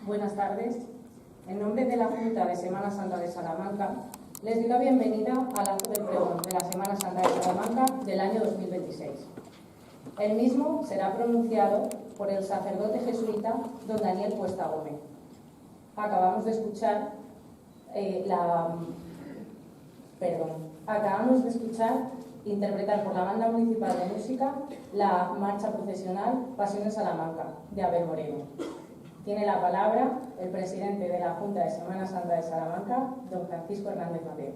Buenas tardes. En nombre de la Junta de Semana Santa de Salamanca, les doy la bienvenida al acto del pregón de la Semana Santa de Salamanca del año 2026. El mismo será pronunciado por el sacerdote jesuita don Daniel Cuesta Gómez. Acabamos de escuchar interpretar por la Banda Municipal de Música la marcha procesional Pasión de Salamanca, de Abel Moreno. Tiene la palabra el presidente de la Junta de Semana Santa de Salamanca, don Francisco Hernández Mateo.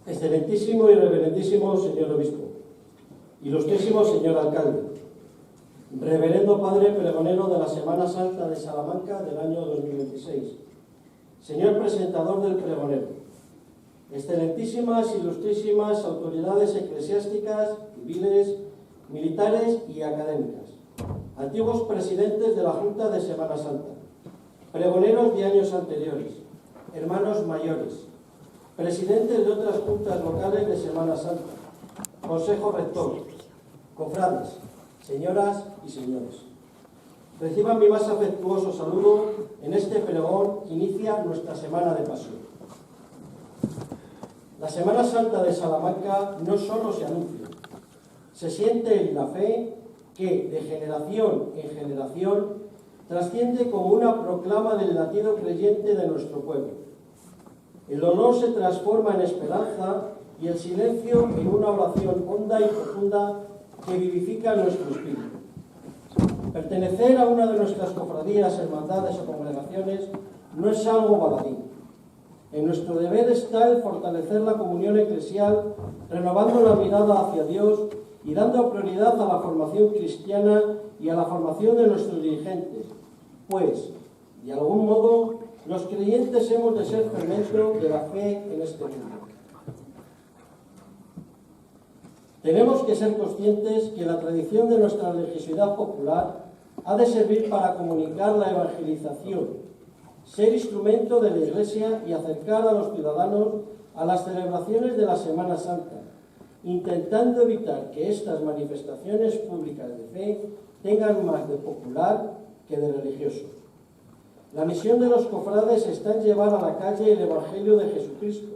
Excelentísimo y reverendísimo señor obispo, ilustrísimo señor alcalde, reverendo padre pregonero de la Semana Santa de Salamanca del año 2026, señor presentador del pregonero, excelentísimas, ilustrísimas autoridades eclesiásticas, civiles, militares y académicas, antiguos presidentes de la Junta de Semana Santa, pregoneros de años anteriores, hermanos mayores, presidentes de otras juntas locales de Semana Santa, consejo rector, cofrades, señoras y señores. Reciban mi más afectuoso saludo en este pregón que inicia nuestra Semana de Pasión. La Semana Santa de Salamanca no solo se anuncia, se siente en la fe que de generación en generación trasciende como una proclama del latido creyente de nuestro pueblo. El dolor se transforma en esperanza y el silencio en una oración honda y profunda que vivifica nuestro espíritu. Pertenecer a una de nuestras cofradías, hermandades o congregaciones no es algo baladí. En nuestro deber está el fortalecer la comunión eclesial, renovando la mirada hacia Dios y dando prioridad a la formación cristiana y a la formación de nuestros dirigentes, pues, de algún modo, los creyentes hemos de ser fermento de la fe en este mundo. Tenemos que ser conscientes que la tradición de nuestra religiosidad popular ha de servir para comunicar la evangelización, ser instrumento de la Iglesia y acercar a los ciudadanos a las celebraciones de la Semana Santa, intentando evitar que estas manifestaciones públicas de fe tengan más de popular que de religioso. La misión de los cofrades está en llevar a la calle el Evangelio de Jesucristo,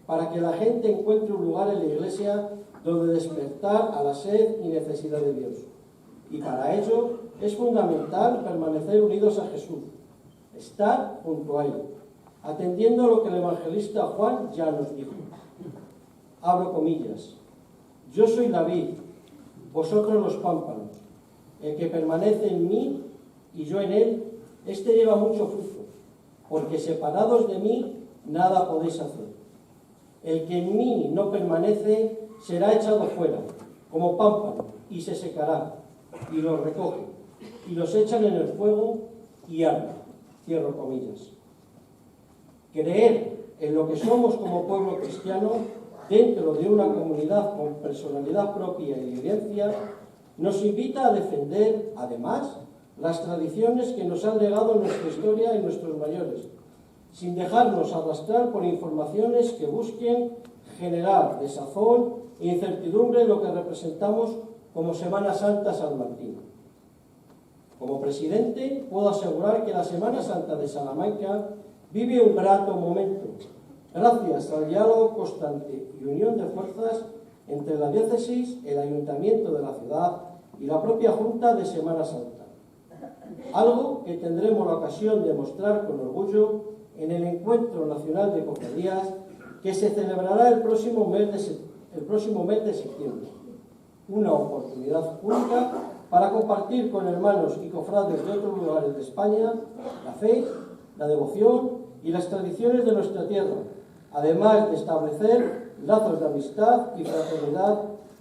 para que la gente encuentre un lugar en la Iglesia donde despertar a la sed y necesidad de Dios. Y para ello es fundamental permanecer unidos a Jesús, estar junto a Él, atendiendo a lo que el evangelista Juan ya nos dijo. Abro comillas. Yo soy la vid, vosotros los pámpanos. El que permanece en mí y yo en él, este lleva mucho fruto, porque separados de mí nada podéis hacer. El que en mí no permanece será echado fuera, como pámpano, y se secará, y los recogen, y los echan en el fuego y arden. Cierro comillas. Creer en lo que somos como pueblo cristiano, dentro de una comunidad con personalidad propia y evidencia, nos invita a defender, además, las tradiciones que nos han legado nuestra historia y nuestros mayores, sin dejarnos arrastrar por informaciones que busquen generar desazón e incertidumbre en lo que representamos como Semana Santa salmantina. Como presidente, puedo asegurar que la Semana Santa de Salamanca vive un grato momento, gracias al diálogo constante y unión de fuerzas entre la diócesis, el ayuntamiento de la ciudad y la propia Junta de Semana Santa. Algo que tendremos la ocasión de mostrar con orgullo en el Encuentro Nacional de Cofradías que se celebrará el próximo mes de septiembre. Una oportunidad única para compartir con hermanos y cofrades de otros lugares de España la fe, la devoción y las tradiciones de nuestra tierra, además de establecer lazos de amistad y fraternidad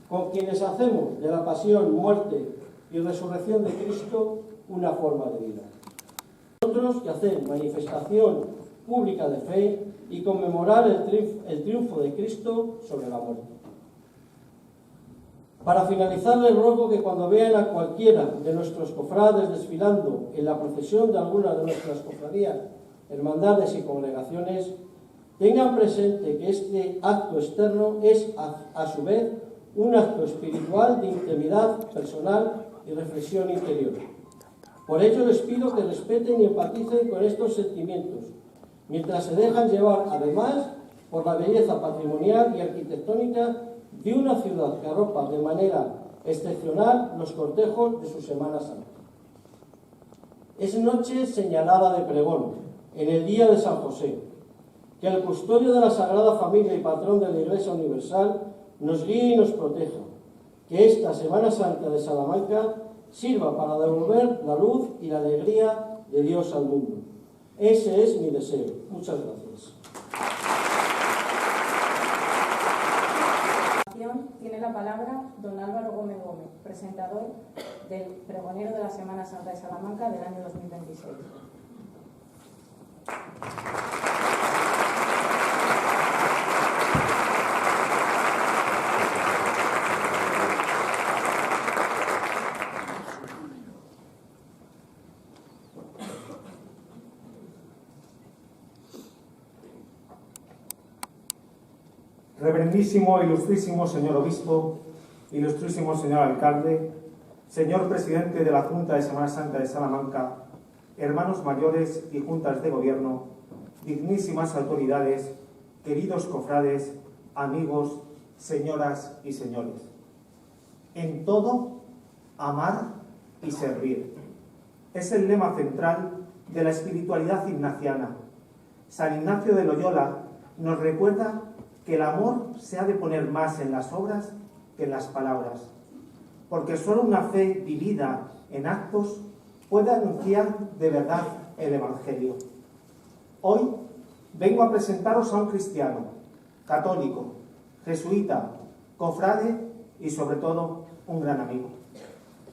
con quienes hacemos de la pasión, muerte y resurrección de Cristo una forma de vida. Nosotros que hacer manifestación pública de fe y conmemorar el triunfo de Cristo sobre la muerte. Para finalizar, les ruego que cuando vean a cualquiera de nuestros cofrades desfilando en la procesión de alguna de nuestras cofradías, hermandades y congregaciones, tengan presente que este acto externo es a su vez un acto espiritual de intimidad personal y reflexión interior. Por ello les pido que respeten y empaticen con estos sentimientos, mientras se dejan llevar además por la belleza patrimonial y arquitectónica de una ciudad que arropa de manera excepcional los cortejos de su Semana Santa. Es noche señalada de pregón, en el día de San José. Que el custodio de la Sagrada Familia y patrón de la Iglesia Universal nos guíe y nos proteja. Que esta Semana Santa de Salamanca sirva para devolver la luz y la alegría de Dios al mundo. Ese es mi deseo. Muchas gracias. la palabra don Álvaro Gómez Gómez, presentador del Pregonero de la Semana Santa de Salamanca del año 2026. Reverendísimo, ilustrísimo señor obispo, ilustrísimo señor alcalde, señor presidente de la Junta de Semana Santa de Salamanca, hermanos mayores y juntas de gobierno, dignísimas autoridades, queridos cofrades, amigos, señoras y señores. En todo, amar y servir. Es el lema central de la espiritualidad ignaciana. San Ignacio de Loyola nos recuerda que el amor se ha de poner más en las obras que en las palabras, porque solo una fe vivida en actos puede anunciar de verdad el Evangelio. Hoy vengo a presentaros a un cristiano, católico, jesuita, cofrade y sobre todo un gran amigo,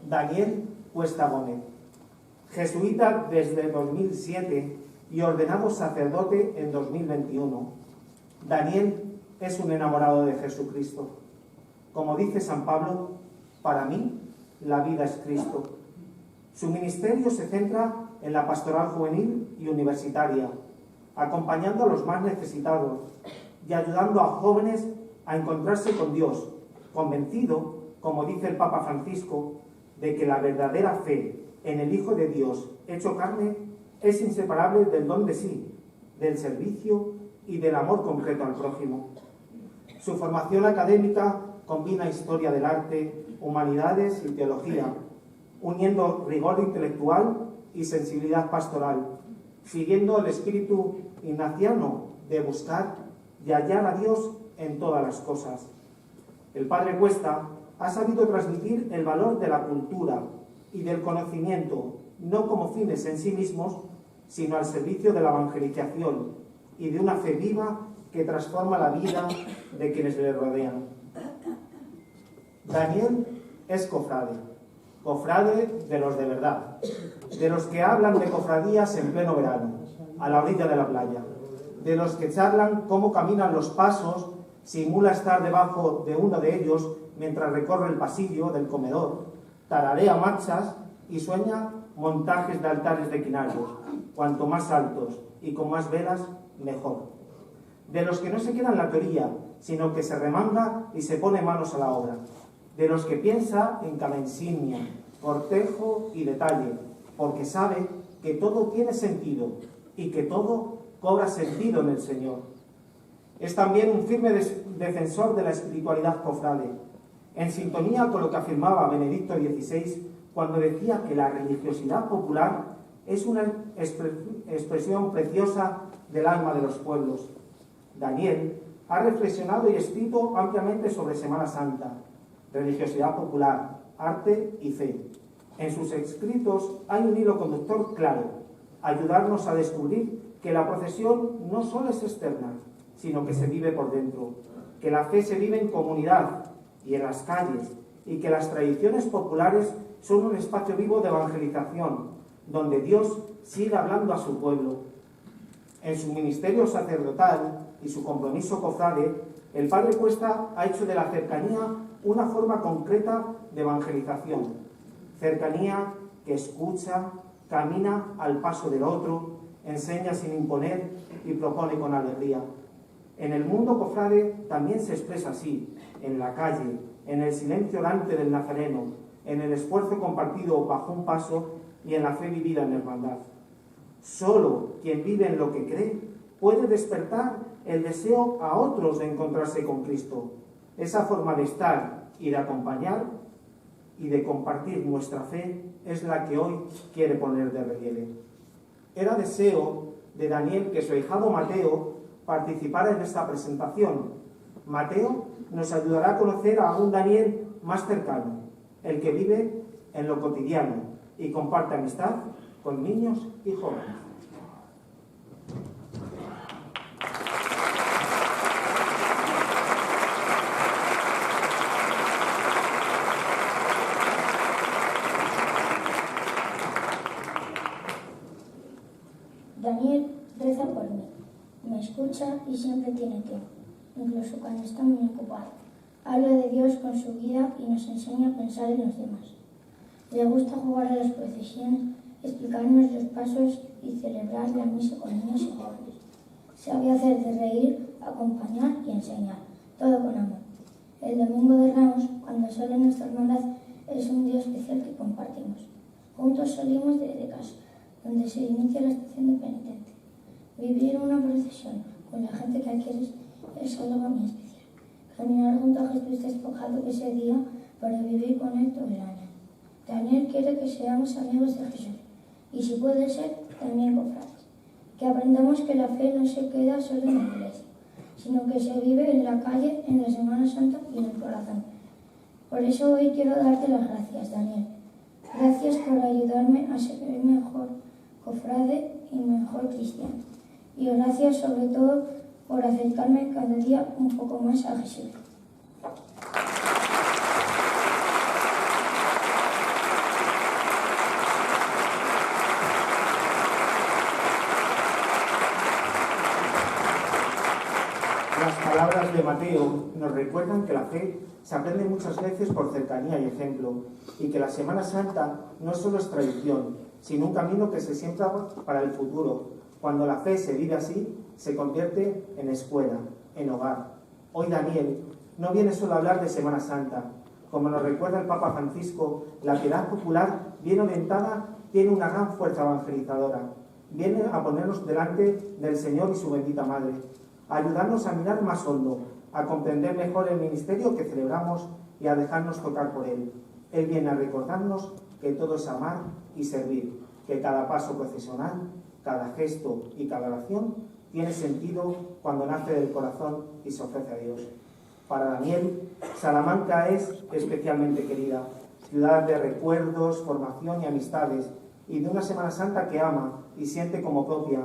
Daniel Cuesta Gómez, jesuita desde 2007 y ordenado sacerdote en 2021. Daniel es un enamorado de Jesucristo. Como dice San Pablo, para mí la vida es Cristo. Su ministerio se centra en la pastoral juvenil y universitaria, acompañando a los más necesitados y ayudando a jóvenes a encontrarse con Dios, convencido, como dice el Papa Francisco, de que la verdadera fe en el Hijo de Dios hecho carne es inseparable del don de sí, del servicio y del amor concreto al prójimo. Su formación académica combina historia del arte, humanidades y teología, uniendo rigor intelectual y sensibilidad pastoral, siguiendo el espíritu ignaciano de buscar y hallar a Dios en todas las cosas. El padre Cuesta ha sabido transmitir el valor de la cultura y del conocimiento, no como fines en sí mismos, sino al servicio de la evangelización y de una fe viva que transforma la vida de quienes le rodean. Daniel es cofrade, cofrade de los de verdad, de los que hablan de cofradías en pleno verano, a la orilla de la playa, de los que charlan cómo caminan los pasos, simula estar debajo de uno de ellos mientras recorre el pasillo del comedor, tararea marchas y sueña montajes de altares de quinarios, cuanto más altos y con más velas, mejor. De los que no se queda en la teoría, sino que se remanga y se pone manos a la obra. De los que piensa en cada insignia, cortejo y detalle, porque sabe que todo tiene sentido y que todo cobra sentido en el Señor. Es también un firme defensor de la espiritualidad cofrade, en sintonía con lo que afirmaba Benedicto XVI cuando decía que la religiosidad popular es una expresión preciosa del alma de los pueblos. Daniel ha reflexionado y escrito ampliamente sobre Semana Santa, religiosidad popular, arte y fe. En sus escritos hay un hilo conductor claro, ayudarnos a descubrir que la procesión no solo es externa, sino que se vive por dentro, que la fe se vive en comunidad y en las calles, y que las tradiciones populares son un espacio vivo de evangelización, donde Dios sigue hablando a su pueblo. En su ministerio sacerdotal y su compromiso cofrade, el padre Cuesta ha hecho de la cercanía una forma concreta de evangelización. Cercanía que escucha, camina al paso del otro, enseña sin imponer y propone con alegría. En el mundo cofrade también se expresa así, en la calle, en el silencio orante del nazareno, en el esfuerzo compartido bajo un paso y en la fe vivida en hermandad. Solo quien vive en lo que cree puede despertar el deseo a otros de encontrarse con Cristo. Esa forma de estar y de acompañar y de compartir nuestra fe es la que hoy quiere poner de relieve. Era deseo de Daniel que su ahijado Mateo participara en esta presentación. Mateo nos ayudará a conocer a un Daniel más cercano, el que vive en lo cotidiano y comparte amistad con niños y jóvenes. incluso cuando está muy ocupado. Habla de Dios con su guía y nos enseña a pensar en los demás. Le gusta jugar a las procesiones, explicarnos los pasos y celebrar la misa con niños y jóvenes. Sabe hacer de reír, acompañar y enseñar, todo con amor. El Domingo de Ramos, cuando sale nuestra hermandad, es un día especial que compartimos. Juntos salimos desde casa, donde se inicia la estación de penitente. Vivir una procesión con la gente que quieres es algo muy especial. Caminar junto a Jesús despojado ese día para vivir con Él todo el año. Daniel quiere que seamos amigos de Jesús y, si puede ser, también cofrades. Que aprendamos que la fe no se queda solo en la iglesia, sino que se vive en la calle, en la Semana Santa y en el corazón. Por eso hoy quiero darte las gracias, Daniel. Gracias por ayudarme a ser mejor cofrade y mejor cristiano. Y gracias sobre todo por acercarme cada día un poco más a Jesús. Las palabras de Mateo nos recuerdan que la fe se aprende muchas veces por cercanía y ejemplo, y que la Semana Santa no solo es tradición, sino un camino que se siembra para el futuro. Cuando la fe se vive así, se convierte en escuela, en hogar. Hoy Daniel no viene solo a hablar de Semana Santa. Como nos recuerda el Papa Francisco, la piedad popular bien orientada tiene una gran fuerza evangelizadora. Viene a ponernos delante del Señor y su bendita Madre, a ayudarnos a mirar más hondo, a comprender mejor el ministerio que celebramos y a dejarnos tocar por Él. Él viene a recordarnos que todo es amar y servir, que cada paso procesional, cada gesto y cada oración tiene sentido cuando nace del corazón y se ofrece a Dios. Para Daniel, Salamanca es especialmente querida, ciudad de recuerdos, formación y amistades, y de una Semana Santa que ama y siente como propia,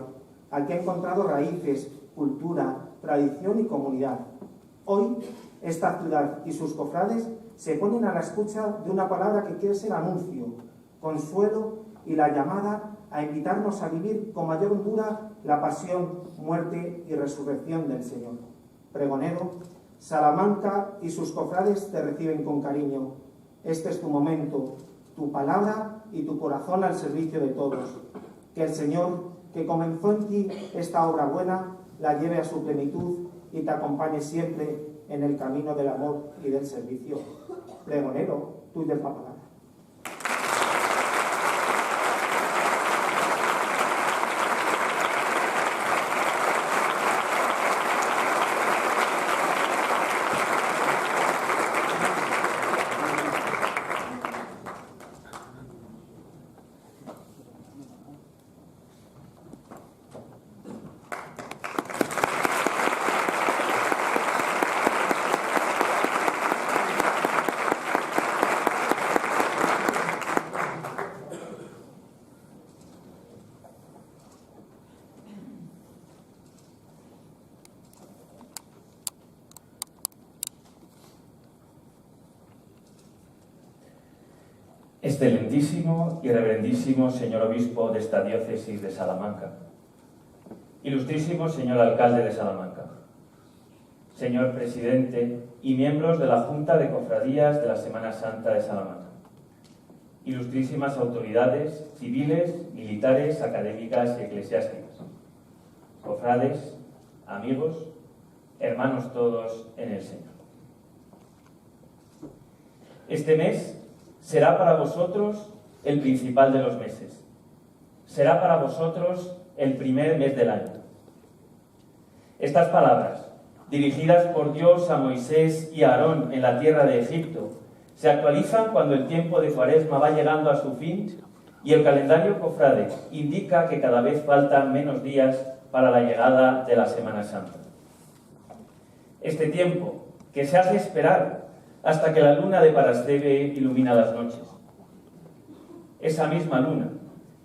aquí ha encontrado raíces, cultura, tradición y comunidad. Hoy, esta ciudad y sus cofrades se ponen a la escucha de una palabra que quiere ser anuncio, consuelo y la llamada a invitarnos a vivir con mayor hondura la pasión, muerte y resurrección del Señor. Pregonero, Salamanca y sus cofrades te reciben con cariño. Este es tu momento, tu palabra y tu corazón al servicio de todos. Que el Señor, que comenzó en ti esta obra buena, la lleve a su plenitud y te acompañe siempre en el camino del amor y del servicio. Pregonero, tuya es la palabra. Excelentísimo y reverendísimo señor obispo de esta diócesis de Salamanca, ilustrísimo señor alcalde de Salamanca, señor presidente y miembros de la Junta de Cofradías de la Semana Santa de Salamanca, ilustrísimas autoridades civiles, militares, académicas y eclesiásticas, cofrades, amigos, hermanos todos en el Señor. Este mes será para vosotros el principal de los meses. Será para vosotros el primer mes del año. Estas palabras, dirigidas por Dios a Moisés y a Aarón en la tierra de Egipto, se actualizan cuando el tiempo de Cuaresma va llegando a su fin y el calendario cofrade indica que cada vez faltan menos días para la llegada de la Semana Santa. Este tiempo, que se hace esperar hasta que la luna de Parasteve ilumina las noches. Esa misma luna,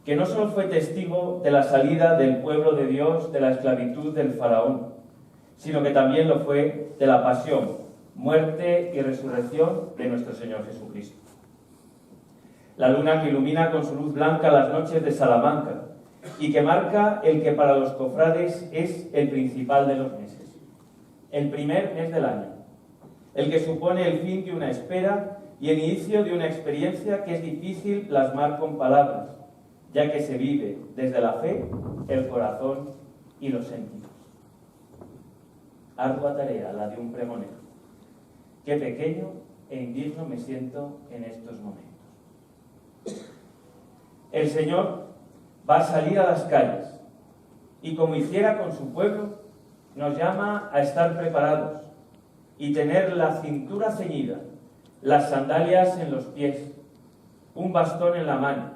que no solo fue testigo de la salida del pueblo de Dios de la esclavitud del faraón, sino que también lo fue de la pasión, muerte y resurrección de nuestro Señor Jesucristo. La luna que ilumina con su luz blanca las noches de Salamanca y que marca el que para los cofrades es el principal de los meses. el primer mes del año, el que supone el fin de una espera y el inicio de una experiencia que es difícil plasmar con palabras, ya que se vive desde la fe, el corazón y los sentidos. Ardua tarea la de un pregonero. Qué pequeño e indigno me siento en estos momentos. El Señor va a salir a las calles y, como hiciera con su pueblo, nos llama a estar preparados y tener la cintura ceñida, las sandalias en los pies, un bastón en la mano,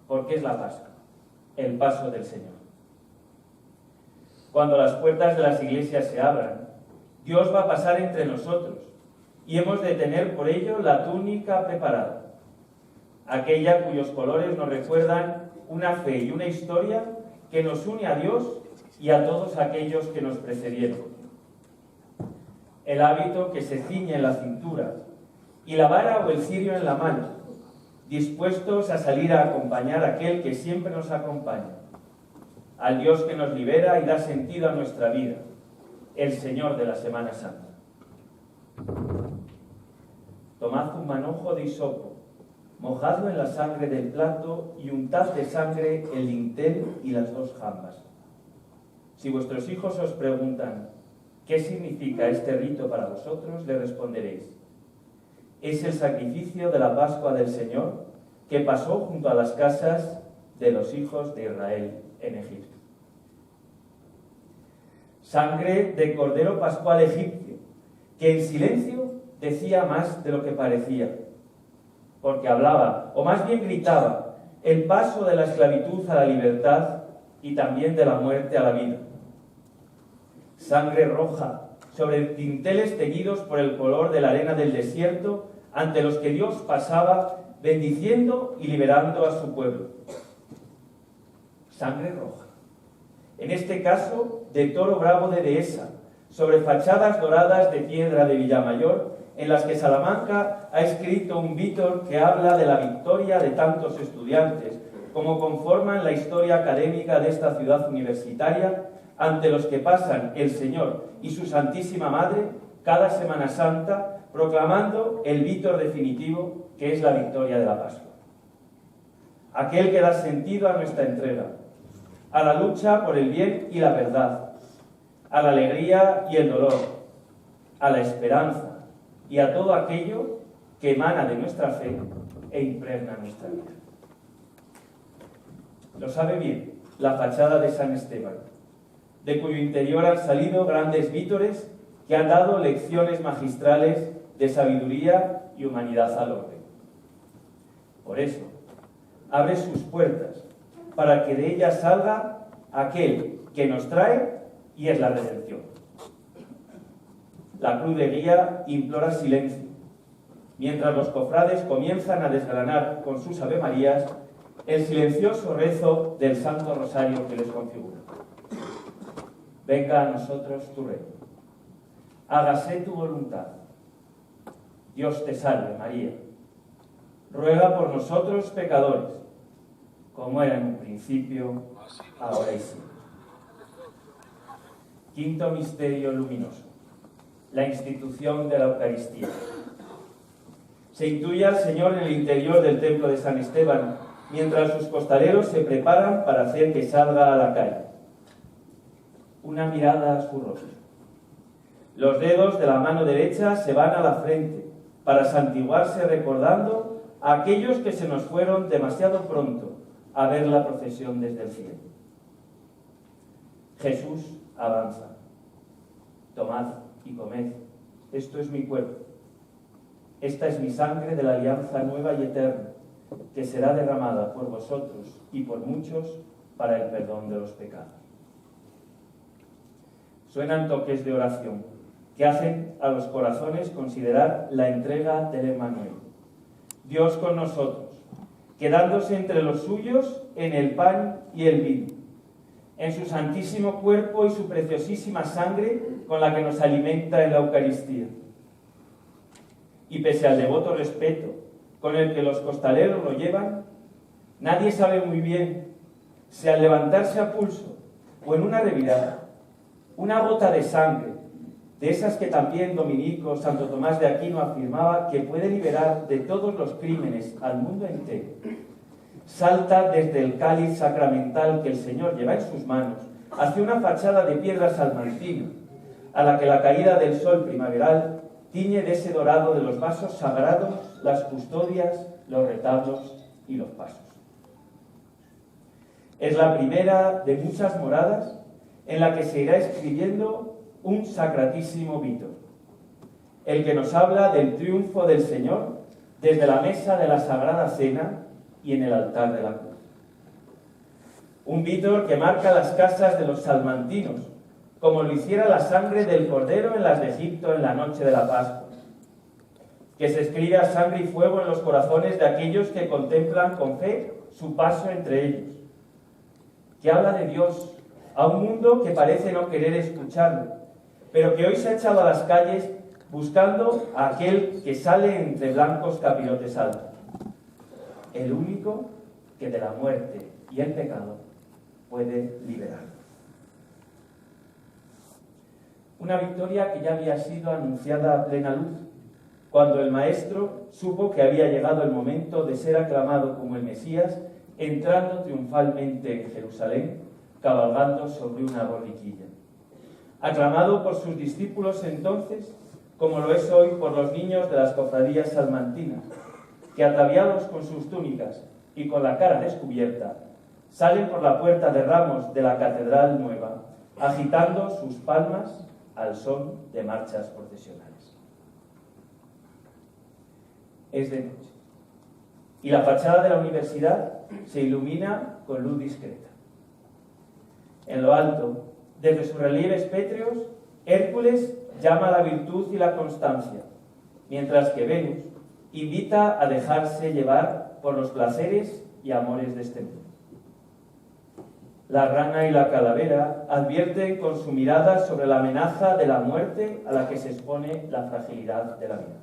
porque es la Pascua, el paso del Señor. Cuando las puertas de las iglesias se abran, Dios va a pasar entre nosotros y hemos de tener por ello la túnica preparada, aquella cuyos colores nos recuerdan una fe y una historia que nos une a Dios y a todos aquellos que nos precedieron. El hábito que se ciñe en la cintura y la vara o el cirio en la mano, dispuestos a salir a acompañar a aquel que siempre nos acompaña, al Dios que nos libera y da sentido a nuestra vida, el Señor de la Semana Santa. Tomad un manojo de hisopo, mojadlo en la sangre del plato y untad de sangre el dintel y las dos jambas. Si vuestros hijos os preguntan qué significa este rito para vosotros, le responderéis: es el sacrificio de la Pascua del Señor que pasó junto a las casas de los hijos de Israel en Egipto. Sangre de cordero pascual egipcio, que en silencio decía más de lo que parecía, porque hablaba, o más bien gritaba, el paso de la esclavitud a la libertad y también de la muerte a la vida. Sangre roja sobre dinteles teñidos por el color de la arena del desierto, ante los que Dios pasaba bendiciendo y liberando a su pueblo. Sangre roja, en este caso de toro bravo de dehesa, sobre fachadas doradas de piedra de Villamayor, en las que Salamanca ha escrito un vítor que habla de la victoria de tantos estudiantes, como conforman la historia académica de esta ciudad universitaria, ante los que pasan el Señor y su Santísima Madre cada Semana Santa, proclamando el vítor definitivo que es la victoria de la Pascua. Aquel que da sentido a nuestra entrega, a la lucha por el bien y la verdad, a la alegría y el dolor, a la esperanza y a todo aquello que emana de nuestra fe e impregna nuestra vida. Lo sabe bien la fachada de San Esteban, de cuyo interior han salido grandes vítores que han dado lecciones magistrales de sabiduría y humanidad al orden. Por eso, abre sus puertas para que de ellas salga aquel que nos trae y es la redención. La cruz de guía implora silencio, mientras los cofrades comienzan a desgranar con sus avemarías el silencioso rezo del Santo Rosario que les configura. Venga a nosotros tu reino. Hágase tu voluntad. Dios te salve, María. Ruega por nosotros pecadores, como era en un principio, ahora y siempre. Quinto misterio luminoso: la institución de la Eucaristía. Se intuye al Señor en el interior del templo de San Esteban, mientras sus costaleros se preparan para hacer que salga a la calle. Una mirada a su rostro. Los dedos de la mano derecha se van a la frente para santiguarse recordando a aquellos que se nos fueron demasiado pronto a ver la procesión desde el cielo. Jesús avanza. Tomad y comed, esto es mi cuerpo. Esta es mi sangre de la alianza nueva y eterna, que será derramada por vosotros y por muchos para el perdón de los pecados. Suenan toques de oración que hacen a los corazones considerar la entrega del Emmanuel. Dios con nosotros, quedándose entre los suyos en el pan y el vino, en su santísimo cuerpo y su preciosísima sangre con la que nos alimenta en la Eucaristía. Y pese al devoto respeto con el que los costaleros lo llevan, nadie sabe muy bien si al levantarse a pulso o en una revirada, una gota de sangre de esas que también Dominico Santo Tomás de Aquino afirmaba que puede liberar de todos los crímenes al mundo entero, salta desde el cáliz sacramental que el Señor lleva en sus manos hacia una fachada de piedra salmantina, a la que la caída del sol primaveral tiñe de ese dorado de los vasos sagrados, las custodias, los retablos y los pasos. Es la primera de muchas moradas en la que se irá escribiendo un sacratísimo vítor, el que nos habla del triunfo del Señor desde la mesa de la Sagrada Cena y en el altar de la cruz. Un vítor que marca las casas de los salmantinos, como lo hiciera la sangre del Cordero en las de Egipto en la noche de la Pascua, que se escribe a sangre y fuego en los corazones de aquellos que contemplan con fe su paso entre ellos, que habla de Dios a un mundo que parece no querer escucharlo, pero que hoy se ha echado a las calles buscando a aquel que sale entre blancos capirotes altos, el único que de la muerte y el pecado puede liberar. Una victoria que ya había sido anunciada a plena luz, cuando el Maestro supo que había llegado el momento de ser aclamado como el Mesías, entrando triunfalmente en Jerusalén, cabalgando sobre una borriquilla. Aclamado por sus discípulos entonces, como lo es hoy por los niños de las cofradías salmantinas, que ataviados con sus túnicas y con la cara descubierta, salen por la puerta de ramos de la Catedral Nueva, agitando sus palmas al son de marchas procesionales. Es de noche, y la fachada de la universidad se ilumina con luz discreta. En lo alto, desde sus relieves pétreos, Hércules llama a la virtud y la constancia, mientras que Venus invita a dejarse llevar por los placeres y amores de este mundo. La rana y la calavera advierten con su mirada sobre la amenaza de la muerte a la que se expone la fragilidad de la vida.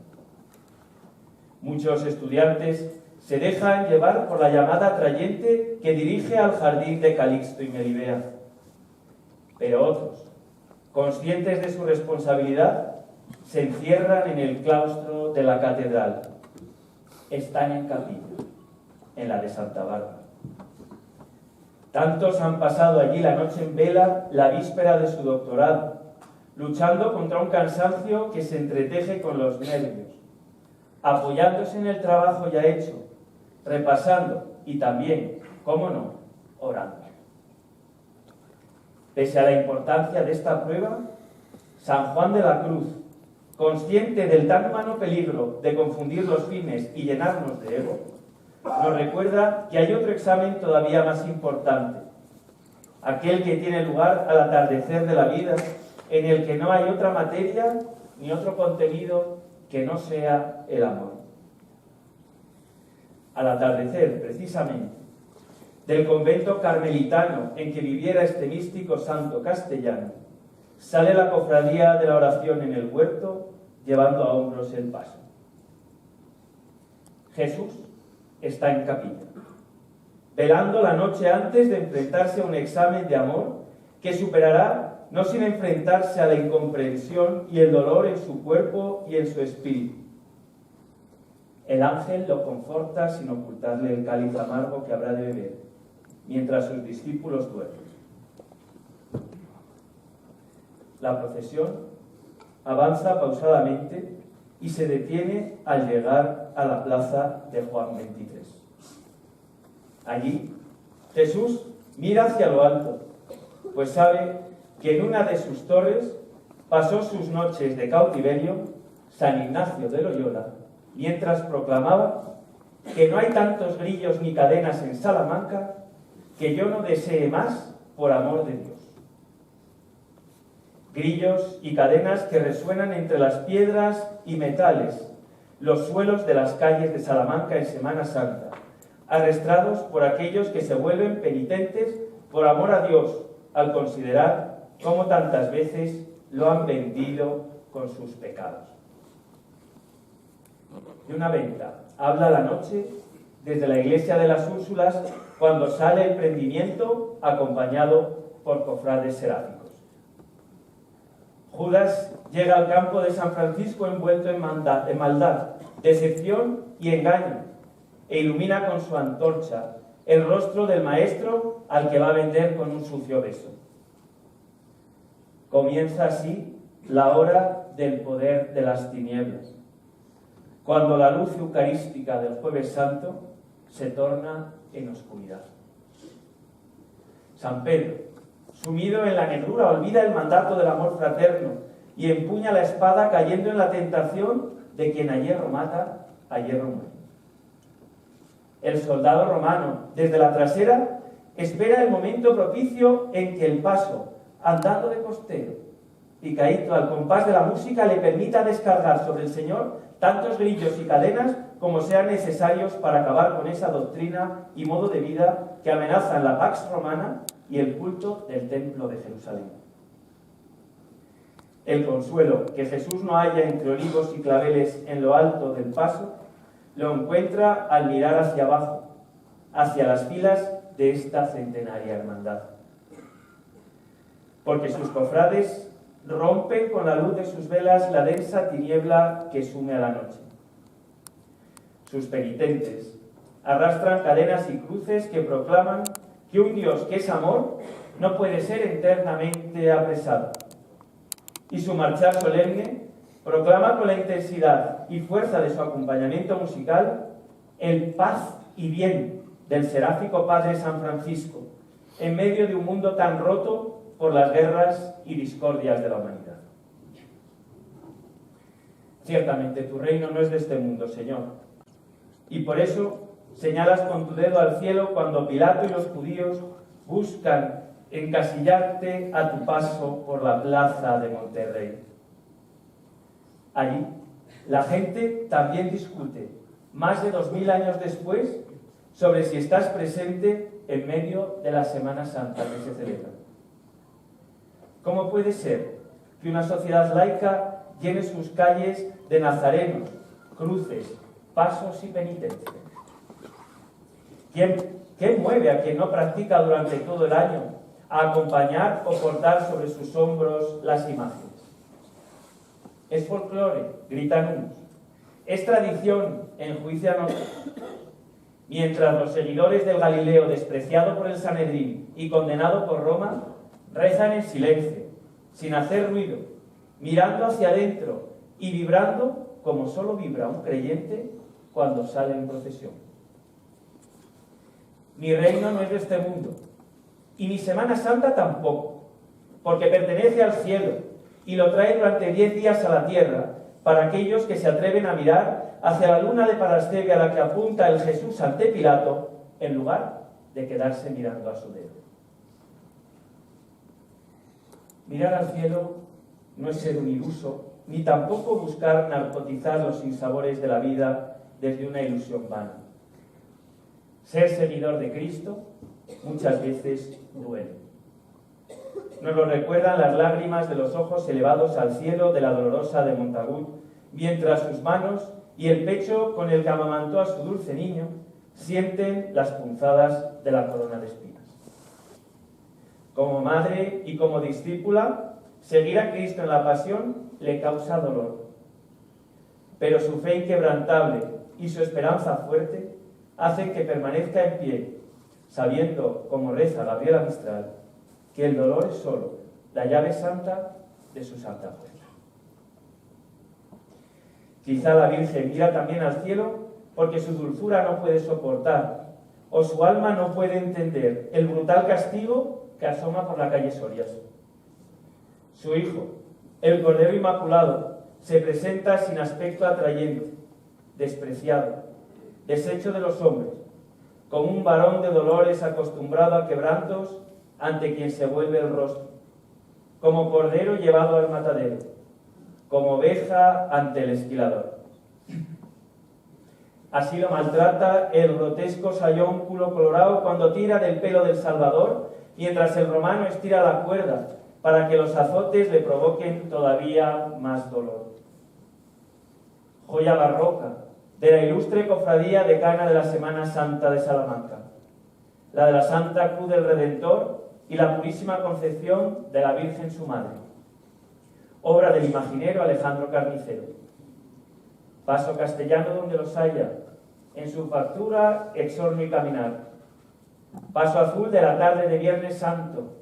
Muchos estudiantes se dejan llevar por la llamada atrayente que dirige al jardín de Calixto y Melibea. Pero otros, conscientes de su responsabilidad, se encierran en el claustro de la catedral. Están en capilla, en la de Santa Bárbara. Tantos han pasado allí la noche en vela, la víspera de su doctorado, luchando contra un cansancio que se entreteje con los nervios, apoyándose en el trabajo ya hecho, repasando y también, cómo no, orando. Pese a la importancia de esta prueba, San Juan de la Cruz, consciente del tan humano peligro de confundir los fines y llenarnos de ego, nos recuerda que hay otro examen todavía más importante, aquel que tiene lugar al atardecer de la vida, en el que no hay otra materia ni otro contenido que no sea el amor. Al atardecer, precisamente, del convento carmelitano en que viviera este místico santo castellano, sale la cofradía de la oración en el huerto, llevando a hombros el paso. Jesús está en capilla, velando la noche antes de enfrentarse a un examen de amor que superará no sin enfrentarse a la incomprensión y el dolor en su cuerpo y en su espíritu. El ángel lo conforta sin ocultarle el cáliz amargo que habrá de beber, mientras sus discípulos duermen. La procesión avanza pausadamente y se detiene al llegar a la plaza de Juan 23. Allí, Jesús mira hacia lo alto, pues sabe que en una de sus torres pasó sus noches de cautiverio San Ignacio de Loyola, mientras proclamaba que no hay tantos grillos ni cadenas en Salamanca que yo no desee más por amor de Dios. Grillos y cadenas que resuenan entre las piedras y metales, los suelos de las calles de Salamanca en Semana Santa, arrastrados por aquellos que se vuelven penitentes por amor a Dios, al considerar cómo tantas veces lo han vendido con sus pecados. De una venta habla la noche desde la iglesia de las Úrsulas cuando sale el prendimiento acompañado por cofrades seráficos. Judas llega al campo de San Francisco envuelto en maldad, decepción y engaño, e ilumina con su antorcha el rostro del maestro al que va a vender con un sucio beso. Comienza así la hora del poder de las tinieblas, cuando la luz eucarística del Jueves Santo se torna en oscuridad. San Pedro, sumido en la negrura, olvida el mandato del amor fraterno y empuña la espada cayendo en la tentación de quien a hierro mata, a hierro muere. El soldado romano, desde la trasera, espera el momento propicio en que el paso, andando de costero, picadito al compás de la música, le permita descargar sobre el Señor tantos grillos y cadenas como sean necesarios para acabar con esa doctrina y modo de vida que amenazan la Pax Romana y el culto del Templo de Jerusalén. El consuelo que Jesús no halla entre olivos y claveles en lo alto del paso, lo encuentra al mirar hacia abajo, hacia las filas de esta centenaria hermandad. Porque sus cofrades rompen con la luz de sus velas la densa tiniebla que sume a la noche. Sus penitentes arrastran cadenas y cruces que proclaman que un Dios que es amor no puede ser eternamente apresado. Y su marchar solemne proclama con la intensidad y fuerza de su acompañamiento musical el paz y bien del seráfico Padre San Francisco, en medio de un mundo tan roto por las guerras y discordias de la humanidad. Ciertamente tu reino no es de este mundo, Señor, y por eso señalas con tu dedo al cielo cuando Pilato y los judíos buscan encasillarte a tu paso por la plaza de Monterrey. Allí, la gente también discute, más de 2000 años después, sobre si estás presente en medio de la Semana Santa que se celebra. ¿Cómo puede ser que una sociedad laica llene sus calles de nazarenos, cruces, pasos y penitencias? ¿Qué mueve a quien no practica durante todo el año a acompañar o portar sobre sus hombros las imágenes? Es folclore, gritan unos. Es tradición, enjuician otros. Mientras los seguidores del Galileo, despreciado por el Sanedrín y condenado por Roma, rezan en silencio, sin hacer ruido, mirando hacia adentro y vibrando como solo vibra un creyente cuando sale en procesión. Mi reino no es de este mundo, y mi Semana Santa tampoco, porque pertenece al cielo y lo trae durante 10 días a la tierra para aquellos que se atreven a mirar hacia la luna de Parascevia a la que apunta el Jesús ante Pilato, en lugar de quedarse mirando a su dedo. Mirar al cielo no es ser un iluso, ni tampoco buscar narcotizar los sinsabores de la vida desde una ilusión vana. Ser seguidor de Cristo muchas veces duele. Nos lo recuerdan las lágrimas de los ojos elevados al cielo de la dolorosa de Montagut, mientras sus manos y el pecho con el que amamantó a su dulce niño sienten las punzadas de la corona de espinas. Como madre y como discípula, seguir a Cristo en la pasión le causa dolor. Pero su fe inquebrantable y su esperanza fuerte hacen que permanezca en pie, sabiendo, como reza Gabriela Mistral, que el dolor es solo la llave santa de su santa fuerza. Quizá la Virgen mira también al cielo porque su dulzura no puede soportar o su alma no puede entender el brutal castigo que asoma por la calle Sorias. Su Hijo, el Cordero Inmaculado, se presenta sin aspecto atrayente, despreciado, deshecho de los hombres, como un varón de dolores acostumbrado a quebrantos ante quien se vuelve el rostro, como cordero llevado al matadero, como oveja ante el esquilador. Así lo maltrata el grotesco sayónculo colorado cuando tira del pelo del Salvador, mientras el romano estira la cuerda para que los azotes le provoquen todavía más dolor. Joya barroca de la ilustre cofradía decana de la Semana Santa de Salamanca, la de la Santa Cruz del Redentor y la Purísima Concepción de la Virgen su Madre. obra del imaginero Alejandro Carnicero. Paso castellano donde los haya, en su factura, exorno y caminar. Paso azul de la tarde de Viernes Santo,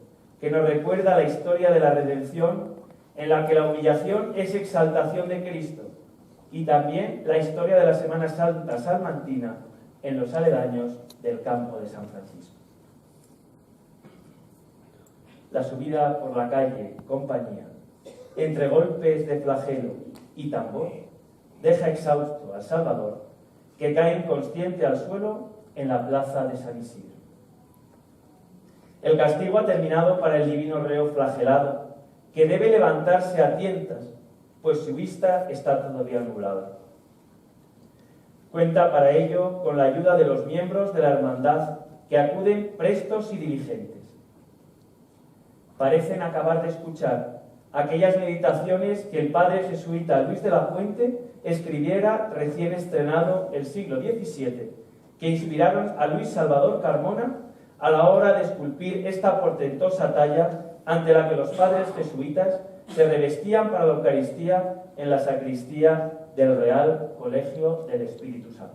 que nos recuerda la historia de la redención, en la que la humillación es exaltación de Cristo, y también la historia de la Semana Santa salmantina en los aledaños del campo de San Francisco. La subida por la calle, compañía, entre golpes de flagelo y tambor, deja exhausto al Salvador, que cae inconsciente al suelo en la plaza de San Isidro. El castigo ha terminado para el divino reo flagelado, que debe levantarse a tientas, pues su vista está todavía nublada. Cuenta para ello con la ayuda de los miembros de la hermandad, que acuden prestos y diligentes. Parecen acabar de escuchar aquellas meditaciones que el padre jesuita Luis de la Fuente escribiera recién estrenado el siglo XVII, que inspiraron a Luis Salvador Carmona a la hora de esculpir esta portentosa talla ante la que los padres jesuitas se revestían para la Eucaristía en la sacristía del Real Colegio del Espíritu Santo.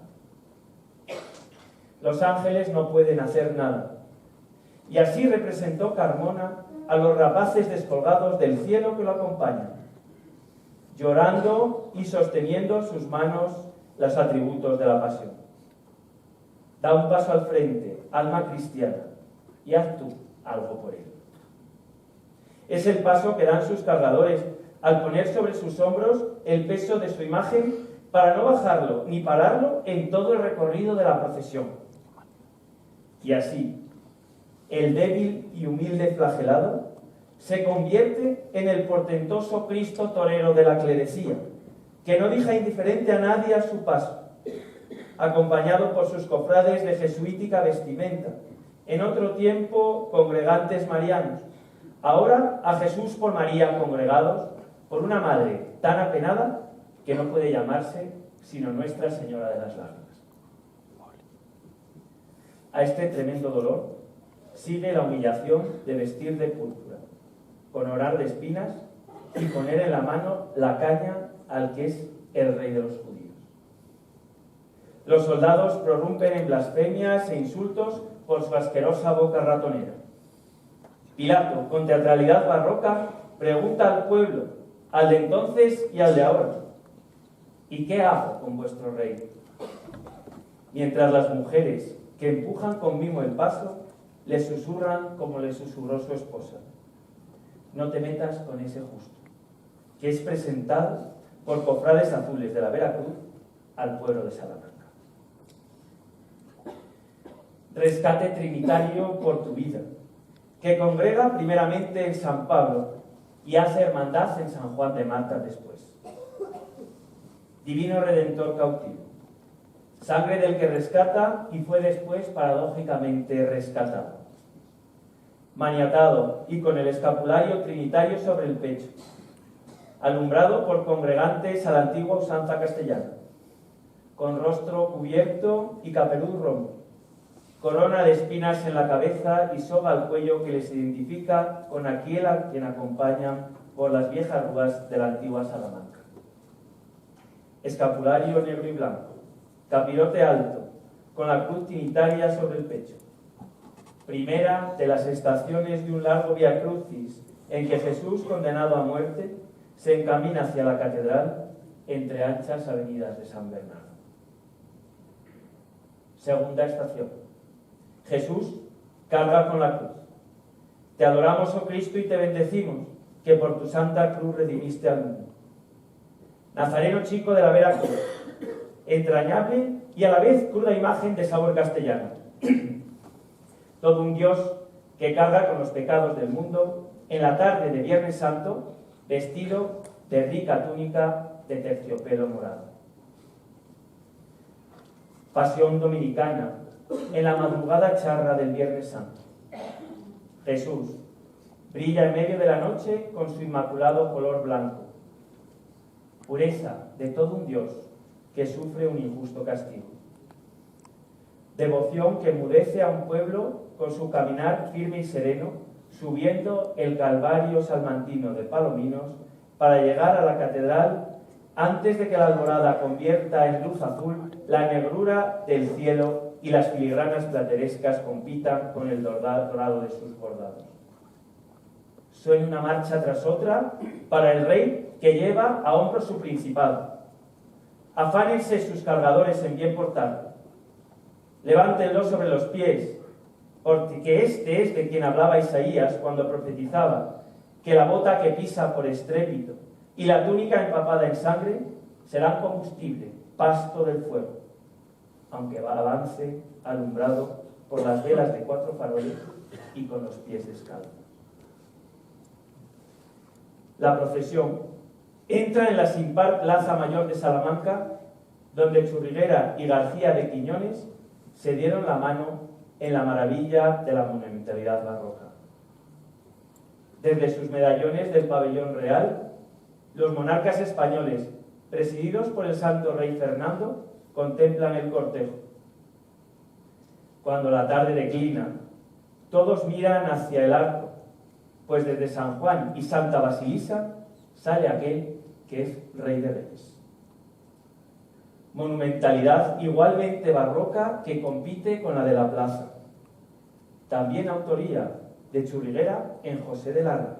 Los ángeles no pueden hacer nada, y así representó Carmona a los rapaces descolgados del cielo que lo acompañan, llorando y sosteniendo sus manos los atributos de la pasión. Da un paso al frente, alma cristiana, y haz tú algo por él. Es el paso que dan sus cargadores al poner sobre sus hombros el peso de su imagen para no bajarlo ni pararlo en todo el recorrido de la procesión. Y así, el débil y humilde flagelado se convierte en el portentoso Cristo torero de la clerecía, que no deja indiferente a nadie a su paso, acompañado por sus cofrades de jesuítica vestimenta, en otro tiempo congregantes marianos, ahora a Jesús por María congregados por una madre tan apenada que no puede llamarse sino Nuestra Señora de las Lágrimas. A este tremendo dolor sigue la humillación de vestir de púrpura, coronar de espinas y poner en la mano la caña al que es el rey de los judíos. Los soldados prorrumpen en blasfemias e insultos por su asquerosa boca ratonera. Pilato, con teatralidad barroca, pregunta al pueblo, al de entonces y al de ahora: ¿y qué hago con vuestro rey? Mientras las mujeres que empujan con mimo el paso le susurran como le susurró su esposa: no te metas con ese justo, que es presentado por cofrades azules de la Veracruz al pueblo de Salamanca. Rescate trinitario por tu vida, que congrega primeramente en San Pablo y hace hermandad en San Juan de Mata después. Divino Redentor cautivo, sangre del que rescata y fue después paradójicamente rescatado. Maniatado y con el escapulario trinitario sobre el pecho, alumbrado por congregantes a la antigua usanza castellana, con rostro cubierto y capeluz romo, corona de espinas en la cabeza y soga al cuello que les identifica con aquel a quien acompañan por las viejas ruas de la antigua Salamanca. Escapulario negro y blanco, capirote alto, con la cruz trinitaria sobre el pecho. Primera de las estaciones de un largo vía crucis en que Jesús, condenado a muerte, se encamina hacia la catedral entre anchas avenidas de San Bernardo. Segunda estación. Jesús carga con la cruz. Te adoramos, oh Cristo, y te bendecimos, que por tu santa cruz redimiste al mundo. Nazareno chico de la Veracruz, entrañable y a la vez cruda imagen de sabor castellano. Todo un Dios que carga con los pecados del mundo en la tarde de Viernes Santo, vestido de rica túnica de terciopelo morado. Pasión dominicana en la madrugada charra del Viernes Santo. Jesús brilla en medio de la noche con su inmaculado color blanco. Pureza de todo un Dios que sufre un injusto castigo. Devoción que enmudece a un pueblo con su caminar firme y sereno, subiendo el Calvario salmantino de Palominos para llegar a la catedral antes de que la alborada convierta en luz azul la negrura del cielo y las filigranas platerescas compitan con el dorado de sus bordados. Suena una marcha tras otra para el rey que lleva a hombros su principado. Afánense sus cargadores en bien portar. Levántenlo sobre los pies, porque este es de quien hablaba Isaías cuando profetizaba que la bota que pisa por estrépito y la túnica empapada en sangre serán combustible, pasto del fuego, aunque avance alumbrado por las velas de 4 faroles y con los pies descalzos. La procesión entra en la sin par Plaza Mayor de Salamanca, donde Churriguera y García de Quiñones se dieron la mano en la maravilla de la monumentalidad barroca. Desde sus medallones del pabellón real, los monarcas españoles, presididos por el santo rey Fernando, contemplan el cortejo. Cuando la tarde declina, todos miran hacia el arco, pues desde San Juan y Santa Basilisa sale aquel que es Rey de Reyes. Monumentalidad igualmente barroca que compite con la de la plaza. También autoría de Churriguera en José de Larra.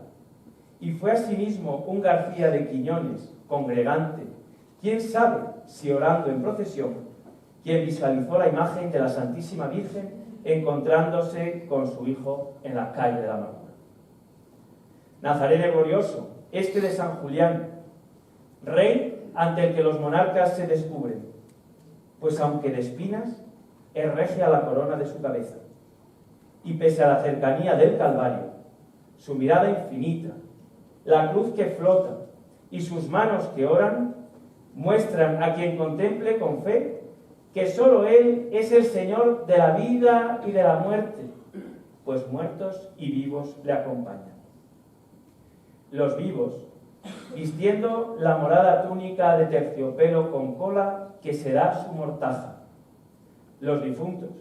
Y fue asimismo un García de Quiñones, congregante, quién sabe si orando en procesión, quien visualizó la imagen de la Santísima Virgen encontrándose con su hijo en la calle de la Amargura. Nazareno glorioso, este de San Julián, rey ante el que los monarcas se descubren, pues aunque de espinas, es regia la corona de su cabeza. Y pese a la cercanía del Calvario, su mirada infinita, la cruz que flota y sus manos que oran, muestran a quien contemple con fe que solo Él es el Señor de la vida y de la muerte, pues muertos y vivos le acompañan. Los vivos, vistiendo la morada túnica de terciopelo con cola que será su mortaja. Los difuntos,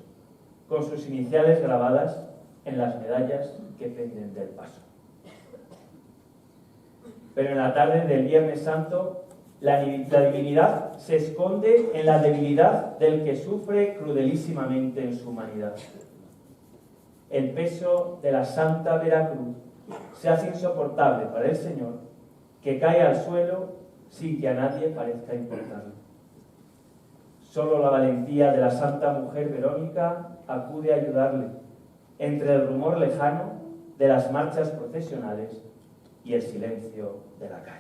con sus iniciales grabadas en las medallas que penden del paso. Pero en la tarde del Viernes Santo, la divinidad se esconde en la debilidad del que sufre crudelísimamente en su humanidad. El peso de la Santa Veracruz se hace insoportable para el Señor, que cae al suelo sin que a nadie parezca importarle. Solo la valentía de la Santa Mujer Verónica acude a ayudarle entre el rumor lejano de las marchas procesionales y el silencio de la calle.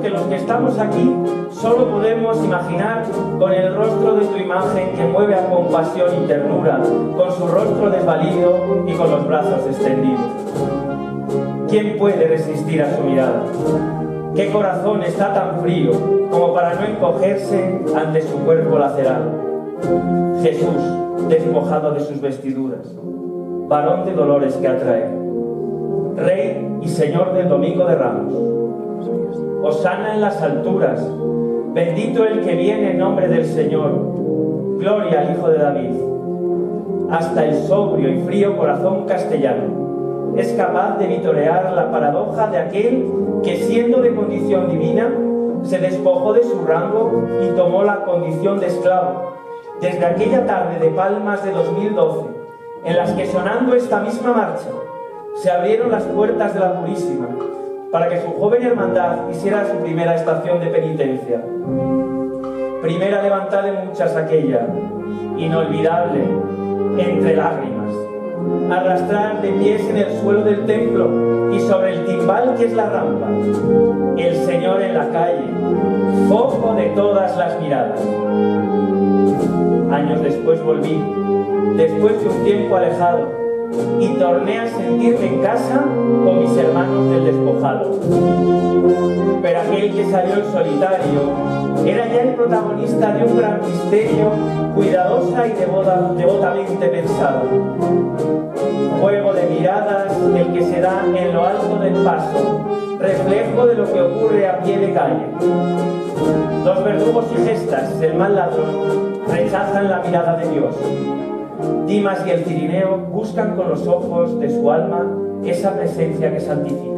Que los que estamos aquí solo podemos imaginar con el rostro de tu imagen que mueve a compasión y ternura, con su rostro desvalido y con los brazos extendidos. ¿Quién puede resistir a su mirada? ¿Qué corazón está tan frío como para no encogerse ante su cuerpo lacerado? Jesús, despojado de sus vestiduras, varón de dolores que atrae, Rey y Señor del Domingo de Ramos. Hosana en las alturas, bendito el que viene en nombre del Señor, gloria al Hijo de David. Hasta el sobrio y frío corazón castellano es capaz de vitorear la paradoja de aquel que, siendo de condición divina, se despojó de su rango y tomó la condición de esclavo, desde aquella tarde de Palmas de 2012, en las que, sonando esta misma marcha, se abrieron las puertas de la Purísima, para que su joven hermandad hiciera su primera estación de penitencia. Primera levantada de muchas aquella, inolvidable, entre lágrimas. Arrastrar de pies en el suelo del templo y sobre el timbal que es la rampa. El Señor en la calle, foco de todas las miradas. Años después volví, después de un tiempo alejado, y torné a sentirme en casa con mis hermanos del despojado. Pero aquel que salió en solitario era ya el protagonista de un gran misterio cuidadosa y devotamente pensado. Juego de miradas el que se da en lo alto del paso, reflejo de lo que ocurre a pie de calle. Los verdugos y gestas del mal ladrón rechazan la mirada de Dios. Dimas y el Cirineo buscan con los ojos de su alma esa presencia que santifica.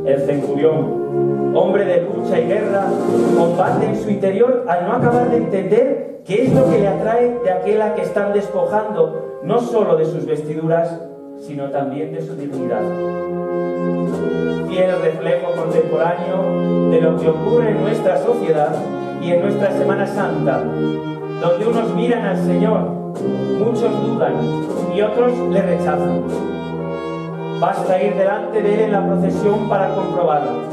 El centurión, hombre de lucha y guerra, combate en su interior al no acabar de entender qué es lo que le atrae de aquella que están despojando, no solo de sus vestiduras, sino también de su dignidad. Fiel reflejo contemporáneo de lo que ocurre en nuestra sociedad y en nuestra Semana Santa, donde unos miran al Señor, muchos dudan y otros le rechazan. Basta ir delante de Él en la procesión para comprobarlo.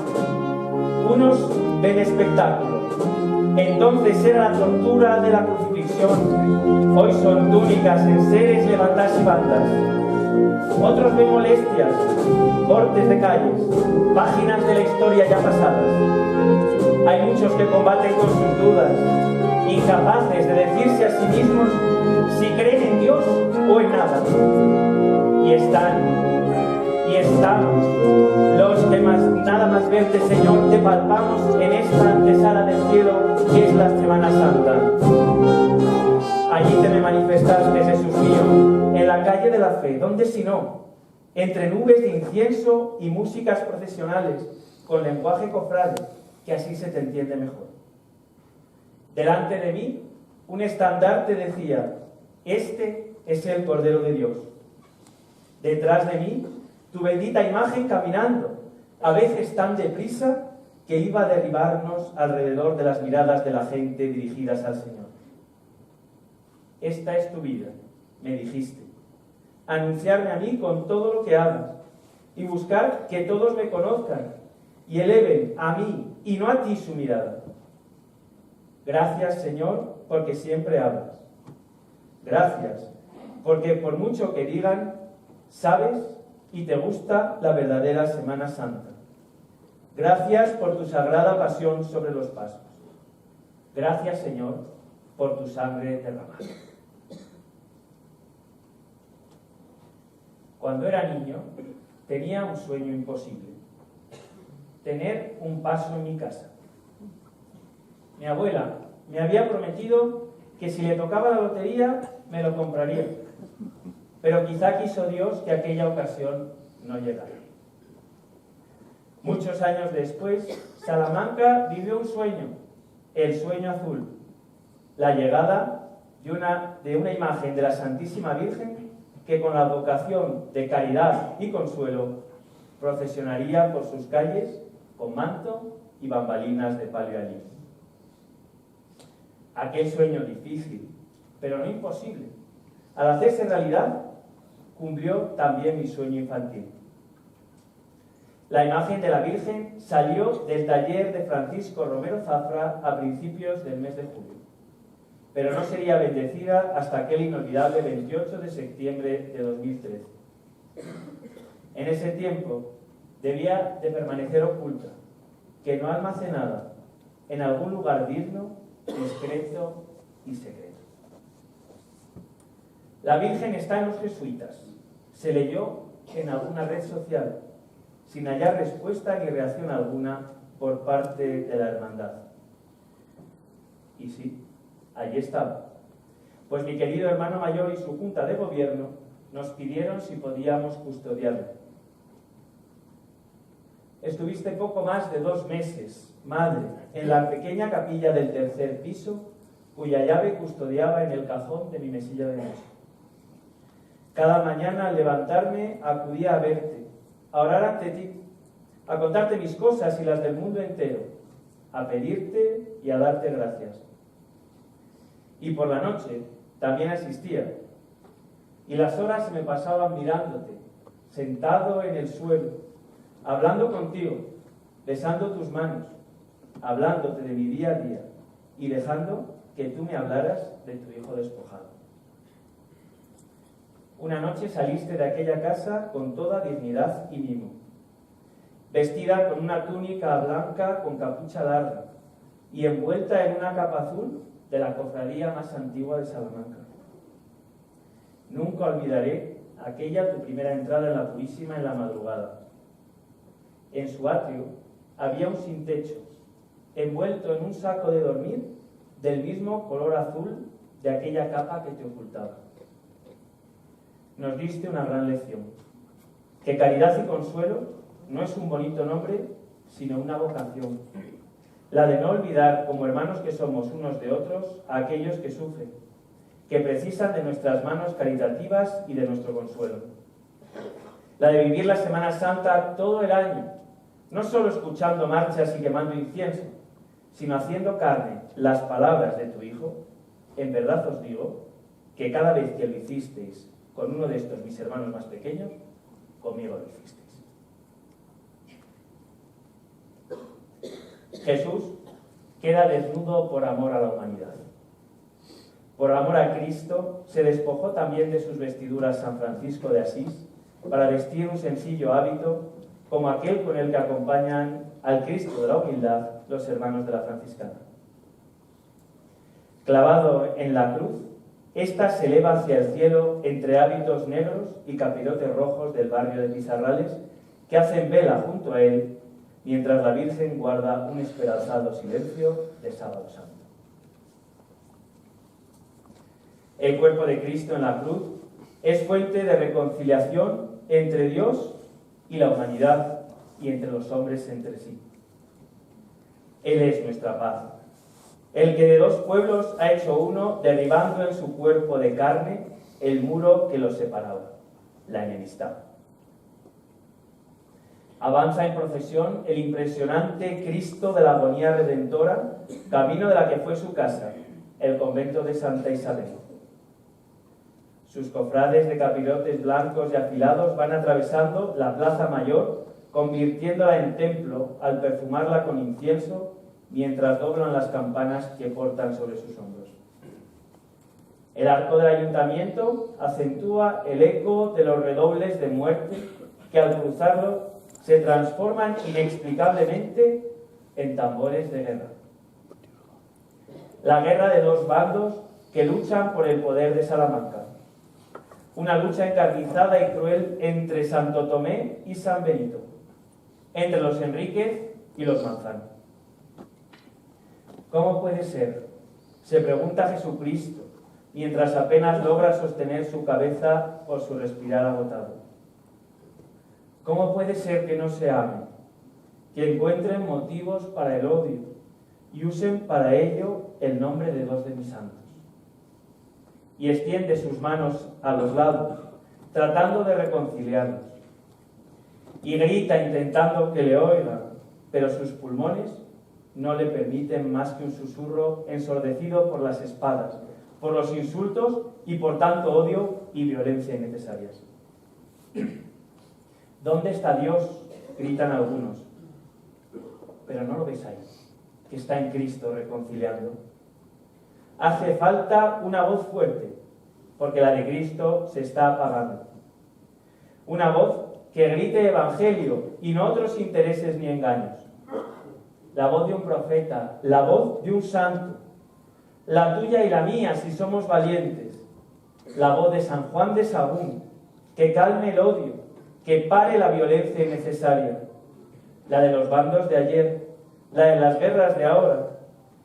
Unos ven espectáculo. Entonces era la tortura de la crucifixión. Hoy son túnicas, enseres, levantas y bandas. Otros ven molestias, cortes de calles, páginas de la historia ya pasadas. Hay muchos que combaten con sus dudas, incapaces de decirse a sí mismos si creen en Dios o en nada. Y estamos los que nada más verte, Señor, te palpamos en esta antesala del cielo que es la Semana Santa. Allí te me manifestaste, Jesús mío, en la calle de la fe, ¿dónde si no? Entre nubes de incienso y músicas procesionales, con lenguaje cofrade, que así se te entiende mejor. Delante de mí, un estandarte decía: este es el Cordero de Dios. Detrás de mí, tu bendita imagen caminando, a veces tan deprisa que iba a derribarnos alrededor de las miradas de la gente dirigidas al Señor. Esta es tu vida, me dijiste. Anunciarme a mí con todo lo que hagas y buscar que todos me conozcan y eleven a mí y no a ti su mirada. Gracias, Señor, porque siempre hablas. Gracias, porque por mucho que digan, sabes y te gusta la verdadera Semana Santa. Gracias por tu sagrada pasión sobre los pasos. Gracias, Señor, por tu sangre derramada. Cuando era niño, tenía un sueño imposible: tener un paso en mi casa. Mi abuela me había prometido que si le tocaba la lotería, me lo compraría. Pero quizá quiso Dios que aquella ocasión no llegara. Muchos años después, Salamanca vivió un sueño, el sueño azul, la llegada de una imagen de la Santísima Virgen que con la vocación de caridad y consuelo procesionaría por sus calles con manto y bambalinas de palio y anís. Aquel sueño difícil, pero no imposible, al hacerse realidad, cumplió también mi sueño infantil. La imagen de la Virgen salió del taller de Francisco Romero Zafra a principios del mes de julio, pero no sería bendecida hasta aquel inolvidable 28 de septiembre de 2013. En ese tiempo debía de permanecer oculta, que no almacenada, en algún lugar digno, discreto y secreto. La Virgen está en los jesuitas. Se leyó en alguna red social, sin hallar respuesta ni reacción alguna por parte de la hermandad. Y sí, allí estaba. Pues mi querido hermano mayor y su junta de gobierno nos pidieron si podíamos custodiarla. Estuviste poco más de 2 meses, madre, en la pequeña capilla del 3er piso, cuya llave custodiaba en el cajón de mi mesilla de noche. Cada mañana al levantarme acudía a verte, a orar ante ti, a contarte mis cosas y las del mundo entero, a pedirte y a darte gracias. Y por la noche también asistía, y las horas se me pasaban mirándote, sentado en el suelo, hablando contigo, besando tus manos, hablándote de mi día a día y dejando que tú me hablaras de tu hijo despojado. una noche saliste de aquella casa con toda dignidad y mimo, vestida con una túnica blanca con capucha larga y envuelta en una capa azul de la cofradía más antigua de Salamanca. Nunca olvidaré aquella tu primera entrada en la Purísima en la madrugada. En su atrio había un sin techo, envuelto en un saco de dormir del mismo color azul de aquella capa que te ocultaba. Nos diste una gran lección, que caridad y consuelo no es un bonito nombre, sino una vocación, la de no olvidar, como hermanos que somos unos de otros, a aquellos que sufren, que precisan de nuestras manos caritativas y de nuestro consuelo. La de vivir la Semana Santa todo el año, no solo escuchando marchas y quemando incienso, sino haciendo carne las palabras de tu Hijo. En verdad os digo que cada vez que lo hicisteis con uno de estos mis hermanos más pequeños, conmigo lo hicisteis. Jesús queda desnudo por amor a la humanidad. Por amor a Cristo, se despojó también de sus vestiduras San Francisco de Asís para vestir un sencillo hábito como aquel con el que acompañan al Cristo de la humildad los hermanos de la franciscana. Clavado en la cruz, ésta se eleva hacia el cielo entre hábitos negros y capirotes rojos del barrio de Pizarrales que hacen vela junto a él mientras la Virgen guarda un esperanzado silencio de Sábado Santo. El cuerpo de Cristo en la cruz es fuente de reconciliación entre Dios y la humanidad y entre los hombres entre sí. Él es nuestra paz, el que de dos pueblos ha hecho uno, derribando en su cuerpo de carne el muro que los separaba, la enemistad. Avanza en procesión el impresionante Cristo de la agonía redentora, camino de la que fue su casa, el convento de Santa Isabel. Sus cofrades de capirotes blancos y afilados van atravesando la plaza mayor, convirtiéndola en templo al perfumarla con incienso, mientras doblan las campanas que portan sobre sus hombros. El arco del ayuntamiento acentúa el eco de los redobles de muerte que al cruzarlo se transforman inexplicablemente en tambores de guerra. La guerra de dos bandos que luchan por el poder de Salamanca. Una lucha encarnizada y cruel entre Santo Tomé y San Benito, entre los Enríquez y los Manzano. ¿Cómo puede ser?, se pregunta Jesucristo, mientras apenas logra sostener su cabeza por su respirar agotado. ¿Cómo puede ser que no se amen, que encuentren motivos para el odio y usen para ello el nombre de dos de mis santos? Y extiende sus manos a los lados, tratando de reconciliarlos. Y grita intentando que le oigan, pero sus pulmones no le permiten más que un susurro ensordecido por las espadas, por los insultos y por tanto odio y violencia innecesarias. ¿Dónde está Dios?, gritan algunos. Pero no lo ves ahí, que está en Cristo reconciliando. Hace falta una voz fuerte, porque la de Cristo se está apagando. Una voz que grite evangelio y no otros intereses ni engaños. La voz de un profeta, la voz de un santo, la tuya y la mía si somos valientes. La voz de San Juan de Sagún, que calme el odio, que pare la violencia innecesaria. La de los bandos de ayer, la de las guerras de ahora,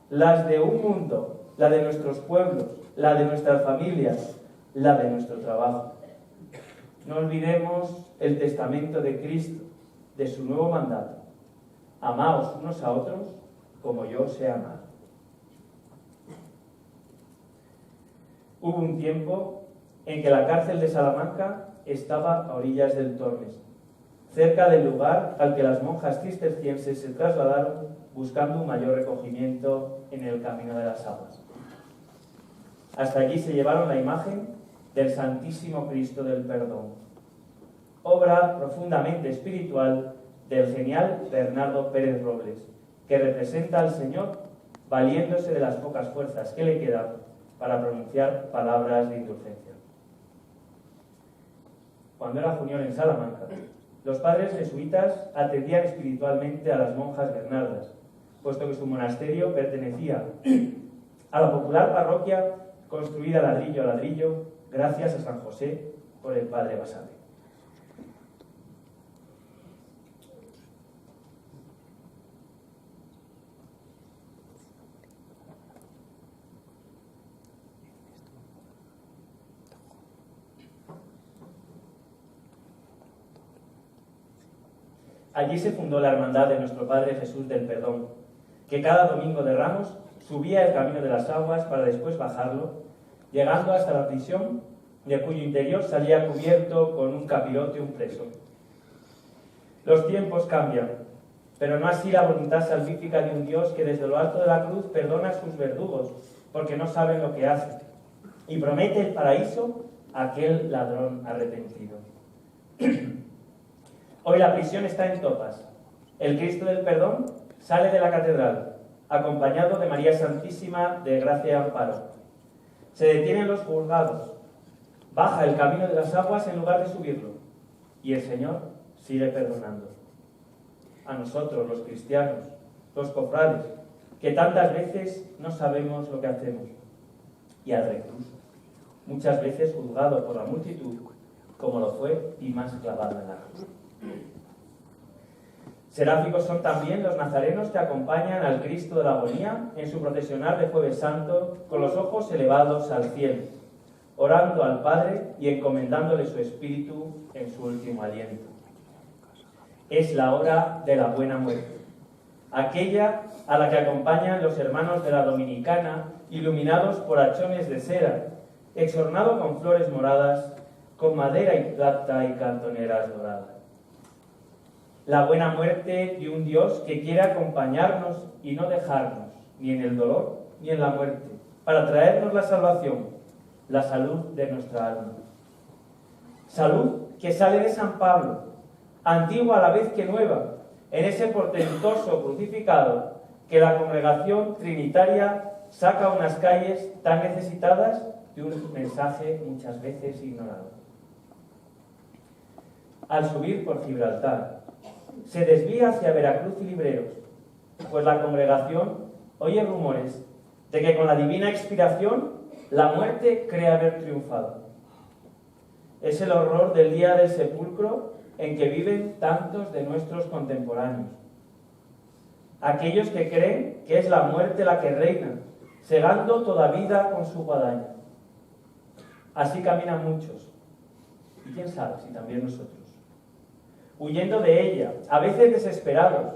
las de un mundo, la de nuestros pueblos, la de nuestras familias, la de nuestro trabajo. No olvidemos el testamento de Cristo, de su nuevo mandato. Amaos unos a otros como yo os he amado. Hubo un tiempo en que la cárcel de Salamanca estaba a orillas del Tormes, cerca del lugar al que las monjas cistercienses se trasladaron buscando un mayor recogimiento en el camino de las aguas. Hasta allí se llevaron la imagen del Santísimo Cristo del Perdón, obra profundamente espiritual del genial Bernardo Pérez Robles, que representa al Señor valiéndose de las pocas fuerzas que le quedan para pronunciar palabras de indulgencia. cuando era junior en Salamanca, los padres jesuitas atendían espiritualmente a las monjas bernardas, puesto que su monasterio pertenecía a la popular parroquia construida ladrillo a ladrillo gracias a San José por el padre Basale. Allí se fundó la hermandad de nuestro Padre Jesús del Perdón, que cada domingo de Ramos subía el camino de las aguas para después bajarlo, llegando hasta la prisión, de cuyo interior salía cubierto con un capirote un preso. Los tiempos cambian, pero no así la voluntad salvífica de un Dios que desde lo alto de la cruz perdona a sus verdugos, porque no saben lo que hacen, y promete el paraíso a aquel ladrón arrepentido. Hoy la prisión está en topas. El Cristo del Perdón sale de la catedral, acompañado de María Santísima de Gracia y Amparo. Se detienen los juzgados, baja el camino de las aguas en lugar de subirlo, y el Señor sigue perdonando. A nosotros, los cristianos, los cofrades, que tantas veces no sabemos lo que hacemos, y al recluso, muchas veces juzgado por la multitud, como lo fue y más clavado en la cruz. Seráficos son también los nazarenos que acompañan al Cristo de la Agonía en su procesionar de Jueves Santo con los ojos elevados al cielo, orando al Padre y encomendándole su espíritu en su último aliento. Es la hora de la buena muerte, aquella a la que acompañan los hermanos de la Dominicana, iluminados por hachones de cera, exornado con flores moradas, con madera y plata y cantoneras doradas. La buena muerte de un Dios que quiere acompañarnos y no dejarnos, ni en el dolor ni en la muerte, para traernos la salvación, la salud de nuestra alma. Salud que sale de San Pablo, antigua a la vez que nueva, en ese portentoso crucificado que la congregación trinitaria saca a unas calles tan necesitadas de un mensaje muchas veces ignorado. Al subir por Gibraltar, se desvía hacia Veracruz y Libreros, pues la congregación oye rumores de que con la divina expiración la muerte cree haber triunfado. Es el horror del día del sepulcro en que viven tantos de nuestros contemporáneos. Aquellos que creen que es la muerte la que reina, cegando toda vida con su guadaña. Así caminan muchos, y quién sabe si también nosotros, huyendo de ella, a veces desesperados,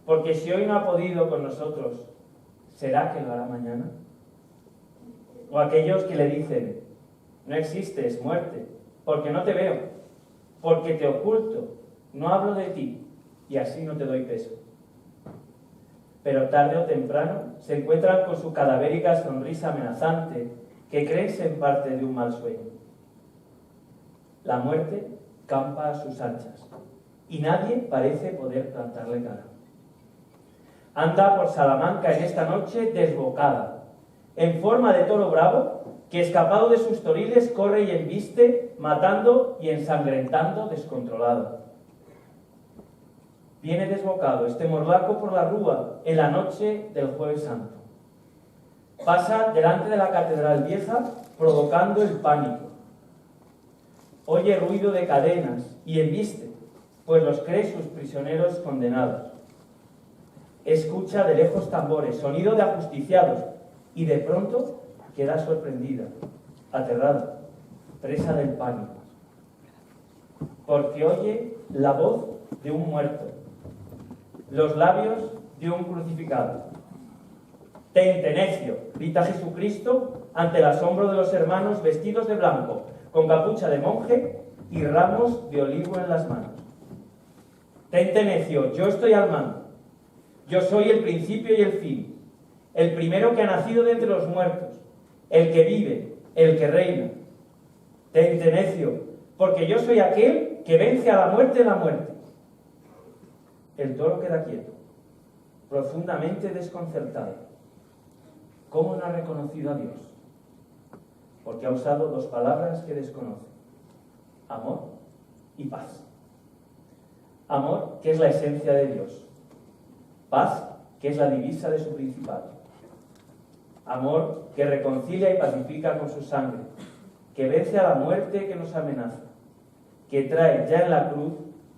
porque si hoy no ha podido con nosotros, ¿será que lo hará mañana? O aquellos que le dicen, no existes, muerte, porque no te veo, porque te oculto, no hablo de ti, y así no te doy peso. Pero tarde o temprano se encuentran con su cadavérica sonrisa amenazante, que creen ser parte de un mal sueño. La muerte campa a sus anchas, y nadie parece poder plantarle cara. Anda por Salamanca en esta noche desbocada, en forma de toro bravo, que escapado de sus toriles corre y embiste, matando y ensangrentando descontrolado. Viene desbocado este morlaco por la rúa en la noche del Jueves Santo. Pasa delante de la Catedral Vieja provocando el pánico. Oye ruido de cadenas y embiste, pues los cree sus prisioneros condenados. Escucha de lejos tambores, sonido de ajusticiados, y de pronto queda sorprendida, aterrada, presa del pánico, porque oye la voz de un muerto, los labios de un crucificado. «Tente, necio», grita Jesucristo ante el asombro de los hermanos vestidos de blanco, con capucha de monje y ramos de olivo en las manos. «Tente, necio, yo estoy al mando. Yo soy el principio y el fin, el primero que ha nacido de entre los muertos, el que vive, el que reina. Tente, necio, porque yo soy aquel que vence a la muerte en la muerte». El toro queda quieto, profundamente desconcertado. ¿Cómo no ha reconocido a Dios? Porque ha usado dos palabras que desconoce: amor y paz. Amor, que es la esencia de Dios. Paz, que es la divisa de su principado. Amor que reconcilia y pacifica con su sangre, que vence a la muerte que nos amenaza, que trae ya en la cruz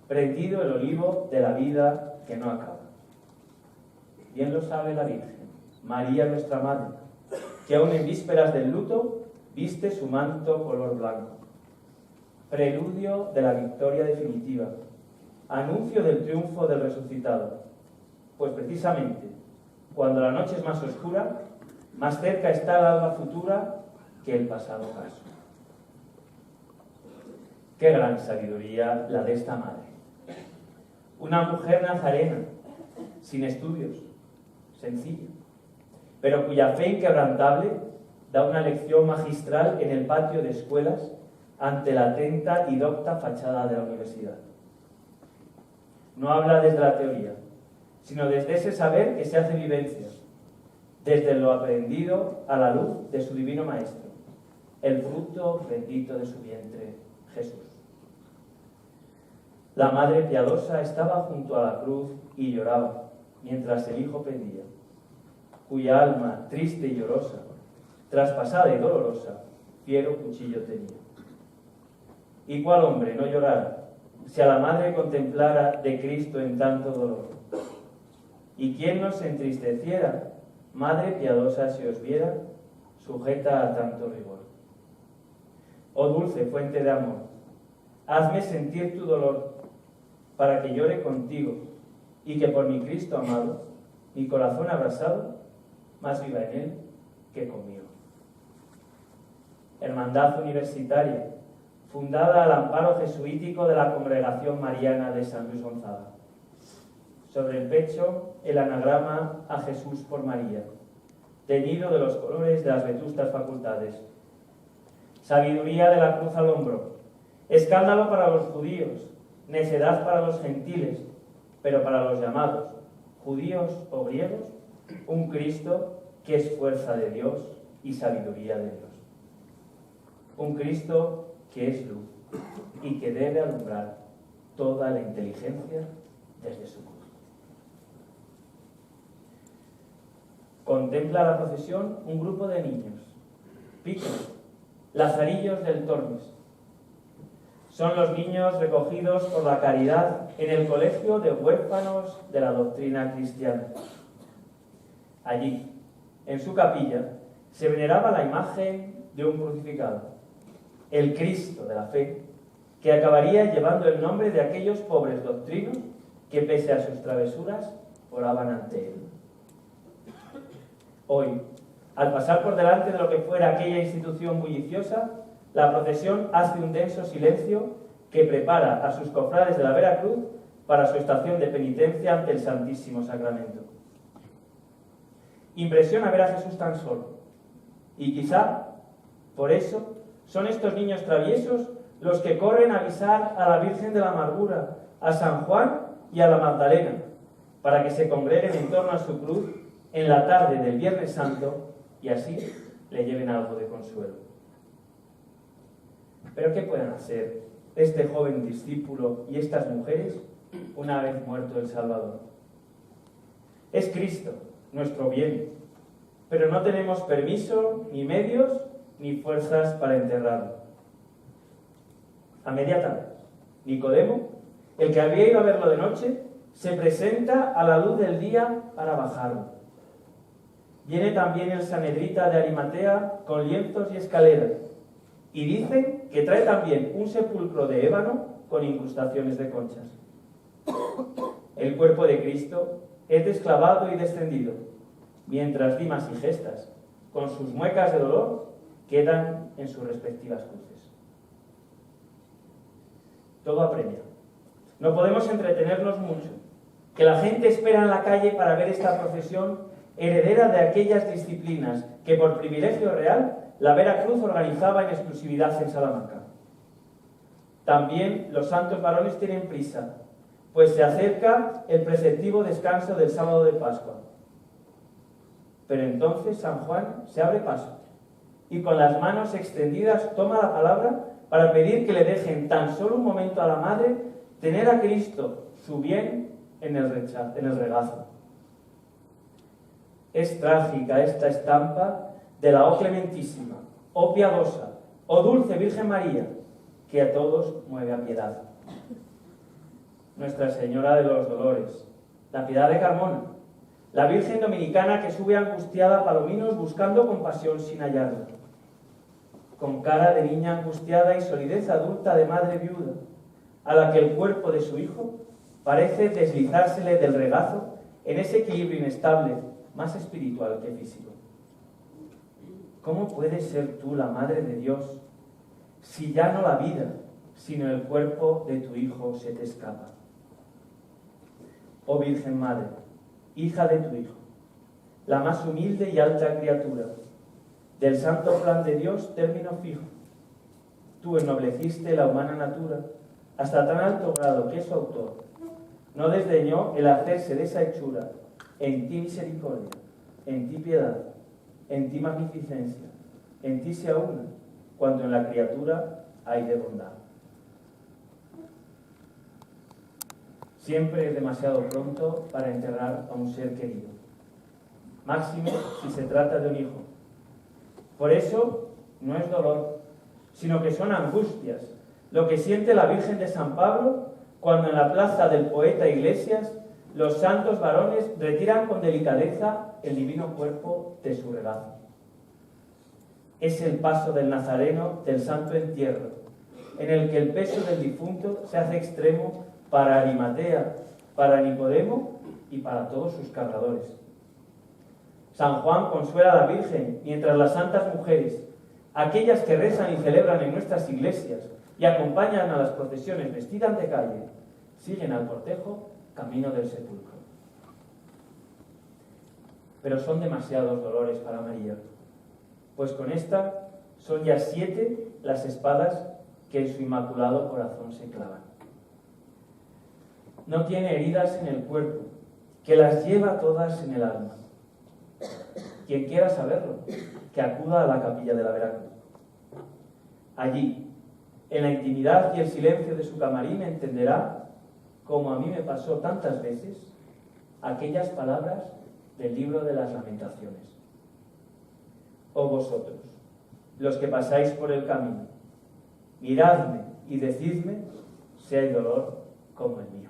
prendido el olivo de la vida que no acaba. Bien lo sabe la Virgen, María nuestra Madre, que aún en vísperas del luto viste su manto color blanco. Preludio de la victoria definitiva, anuncio del triunfo del resucitado, pues precisamente cuando la noche es más oscura, más cerca está el alba futura que el pasado caso. Qué gran sabiduría la de esta madre. Una mujer nazarena, sin estudios, sencilla, pero cuya fe inquebrantable da una lección magistral en el patio de escuelas ante la atenta y docta fachada de la universidad. No habla desde la teoría, sino desde ese saber que se hace vivencia, desde lo aprendido a la luz de su divino Maestro, el fruto bendito de su vientre, Jesús. La Madre piadosa estaba junto a la cruz y lloraba, mientras el Hijo pendía, cuya alma, triste y llorosa, traspasada y dolorosa, fiero cuchillo tenía. ¿Y cuál hombre no llorara si a la Madre contemplara de Cristo en tanto dolor? ¿Y quién no se entristeciera, Madre piadosa, si os viera, sujeta a tanto rigor? Oh dulce fuente de amor, hazme sentir tu dolor, para que llore contigo, y que por mi Cristo amado, mi corazón abrasado, más viva en él que conmigo. Hermandad universitaria, fundada al amparo jesuítico de la Congregación Mariana de San Luis Gonzaga. Sobre el pecho, el anagrama a Jesús por María, teñido de los colores de las vetustas facultades. Sabiduría de la cruz al hombro, escándalo para los judíos, necedad para los gentiles, pero para los llamados, judíos o griegos, un Cristo que es fuerza de Dios y sabiduría de Dios. Un Cristo que es luz y que debe alumbrar toda la inteligencia desde su cruz. Contempla la procesión un grupo de niños, pícaros, lazarillos del Tormes. Son los niños recogidos por la caridad en el colegio de huérfanos de la doctrina cristiana. Allí, en su capilla, se veneraba la imagen de un crucificado, el Cristo de la fe, que acabaría llevando el nombre de aquellos pobres doctrinos que, pese a sus travesuras, oraban ante él. Hoy, al pasar por delante de lo que fuera aquella institución bulliciosa, la procesión hace un denso silencio que prepara a sus cofrades de la Veracruz para su estación de penitencia ante el Santísimo Sacramento. Impresiona ver a Jesús tan solo, y quizá, por eso, son estos niños traviesos los que corren a avisar a la Virgen de la Amargura, a San Juan y a la Magdalena, para que se congreguen en torno a su cruz en la tarde del Viernes Santo y así le lleven algo de consuelo. Pero ¿qué pueden hacer este joven discípulo y estas mujeres una vez muerto el Salvador? Es Cristo, nuestro bien, pero no tenemos permiso, ni medios, ni fuerzas para enterrarlo. A media tarde, Nicodemo, el que había ido a verlo de noche, se presenta a la luz del día para bajarlo. Viene también el sanedrita de Arimatea con lienzos y escaleras, y dice que trae también un sepulcro de ébano con incrustaciones de conchas. El cuerpo de Cristo es desclavado y descendido, mientras Dimas y Gestas, con sus muecas de dolor, quedan en sus respectivas cruces. Todo apremia. No podemos entretenernos mucho, que la gente espera en la calle para ver esta procesión heredera de aquellas disciplinas que por privilegio real la Veracruz organizaba en exclusividad en Salamanca. También los santos varones tienen prisa, pues se acerca el preceptivo descanso del sábado de Pascua. Pero entonces San Juan se abre paso y con las manos extendidas toma la palabra para pedir que le dejen tan solo un momento a la madre tener a Cristo, su bien, en el regazo. Es trágica esta estampa de la oh clementísima, oh piadosa, oh dulce Virgen María, que a todos mueve a piedad. Nuestra Señora de los Dolores, la Piedad de Carmona, la Virgen Dominicana que sube angustiada a Palominos buscando compasión sin hallarla, con cara de niña angustiada y solidez adulta de madre viuda, a la que el cuerpo de su hijo parece deslizársele del regazo en ese equilibrio inestable, más espiritual que físico. ¿Cómo puedes ser tú la Madre de Dios si ya no la vida, sino el cuerpo de tu hijo se te escapa? Oh Virgen Madre, hija de tu Hijo, la más humilde y alta criatura, del santo plan de Dios término fijo, tú ennobleciste la humana natura hasta tan alto grado que su autor no desdeñó el hacerse de esa hechura, en ti misericordia, en ti piedad, en ti magnificencia, en ti se aúna, cuando en la criatura hay de bondad. Siempre es demasiado pronto para enterrar a un ser querido, máximo si se trata de un hijo. Por eso no es dolor, sino que son angustias, lo que siente la Virgen de San Pablo cuando en la plaza del poeta Iglesias los santos varones retiran con delicadeza el divino cuerpo de su regazo. Es el paso del Nazareno del santo entierro, en el que el peso del difunto se hace extremo para Arimatea, para Nicodemo y para todos sus cargadores. San Juan consuela a la Virgen mientras las santas mujeres, aquellas que rezan y celebran en nuestras iglesias y acompañan a las procesiones vestidas de calle, siguen al cortejo camino del sepulcro. Pero son demasiados dolores para María, pues con esta son ya 7 las espadas que en su inmaculado corazón se clavan. No tiene heridas en el cuerpo, que las lleva todas en el alma. Quien quiera saberlo, que acuda a la capilla de la Veracruz. Allí, en la intimidad y el silencio de su camarín, entenderá, como a mí me pasó tantas veces, aquellas palabras del libro de las Lamentaciones. Oh vosotros, los que pasáis por el camino, miradme y decidme si hay dolor como el mío.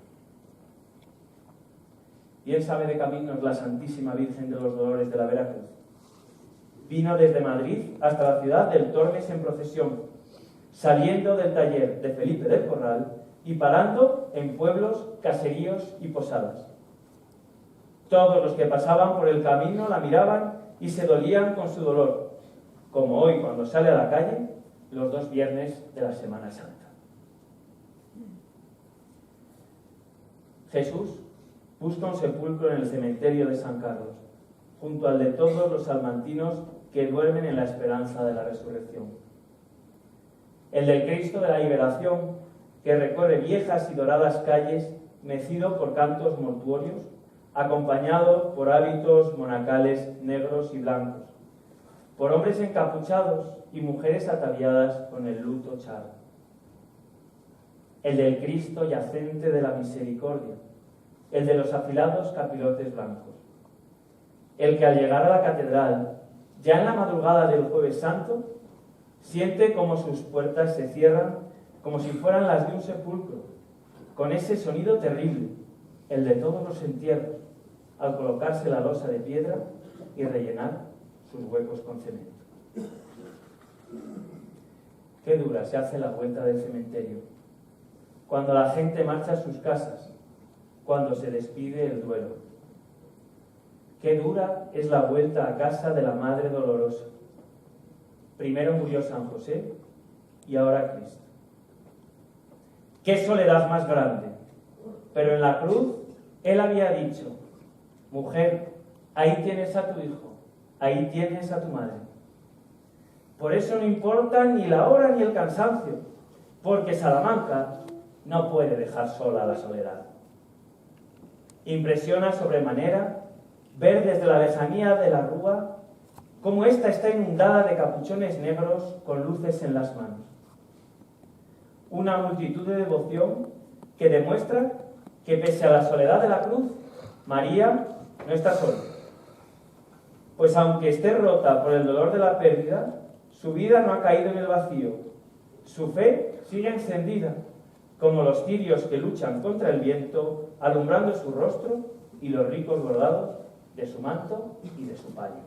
Bien sabe de caminos la Santísima Virgen de los Dolores de la Veracruz. Vino desde Madrid hasta la ciudad del Tormes en procesión, saliendo del taller de Felipe del Corral y parando en pueblos, caseríos y posadas. Todos los que pasaban por el camino la miraban y se dolían con su dolor, como hoy cuando sale a la calle los 2 viernes de la Semana Santa. Jesús busca un sepulcro en el cementerio de San Carlos, junto al de todos los salmantinos que duermen en la esperanza de la resurrección. El del Cristo de la Liberación, que recorre viejas y doradas calles, mecido por cantos mortuorios, acompañado por hábitos monacales negros y blancos, por hombres encapuchados y mujeres ataviadas con el luto charro. El del Cristo yacente de la misericordia, el de los afilados capirotes blancos, el que al llegar a la catedral, ya en la madrugada del Jueves Santo, siente como sus puertas se cierran como si fueran las de un sepulcro, con ese sonido terrible, el de todos los entierros, al colocarse la losa de piedra y rellenar sus huecos con cemento. Qué dura se hace la vuelta del cementerio, cuando la gente marcha a sus casas, cuando se despide el duelo. Qué dura es la vuelta a casa de la Madre Dolorosa. Primero murió San José y ahora Cristo. Qué soledad más grande. Pero en la cruz Él había dicho: mujer, ahí tienes a tu hijo, ahí tienes a tu madre. Por eso no importa ni la hora ni el cansancio, porque Salamanca no puede dejar sola la soledad. Impresiona sobremanera ver desde la lejanía de la rúa cómo ésta está inundada de capuchones negros con luces en las manos. una multitud de devoción que demuestra que pese a la soledad de la cruz, María no está sola. Pues aunque esté rota por el dolor de la pérdida, su vida no ha caído en el vacío. Su fe sigue encendida, como los cirios que luchan contra el viento, alumbrando su rostro y los ricos bordados de su manto y de su palio.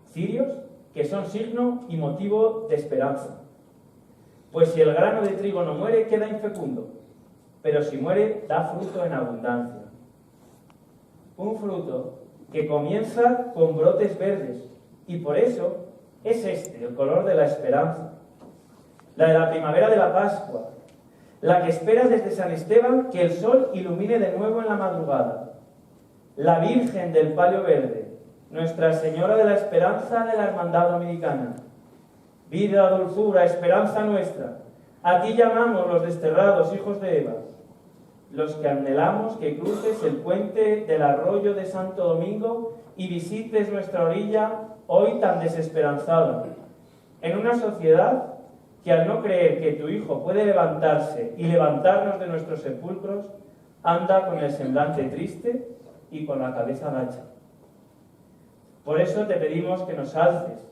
Cirios que son signo y motivo de esperanza. Pues si el grano de trigo no muere, queda infecundo, pero si muere, da fruto en abundancia. Un fruto que comienza con brotes verdes, y por eso es este el color de la esperanza, la de la primavera de la Pascua, la que espera desde San Esteban que el sol ilumine de nuevo en la madrugada, la Virgen del Palio Verde, Nuestra Señora de la Esperanza de la Hermandad Dominicana. Vida, dulzura, esperanza nuestra, a ti llamamos los desterrados hijos de Eva, los que anhelamos que cruces el puente del arroyo de Santo Domingo y visites nuestra orilla hoy tan desesperanzada, en una sociedad que al no creer que tu Hijo puede levantarse y levantarnos de nuestros sepulcros, anda con el semblante triste y con la cabeza gacha. Por eso te pedimos que nos alces,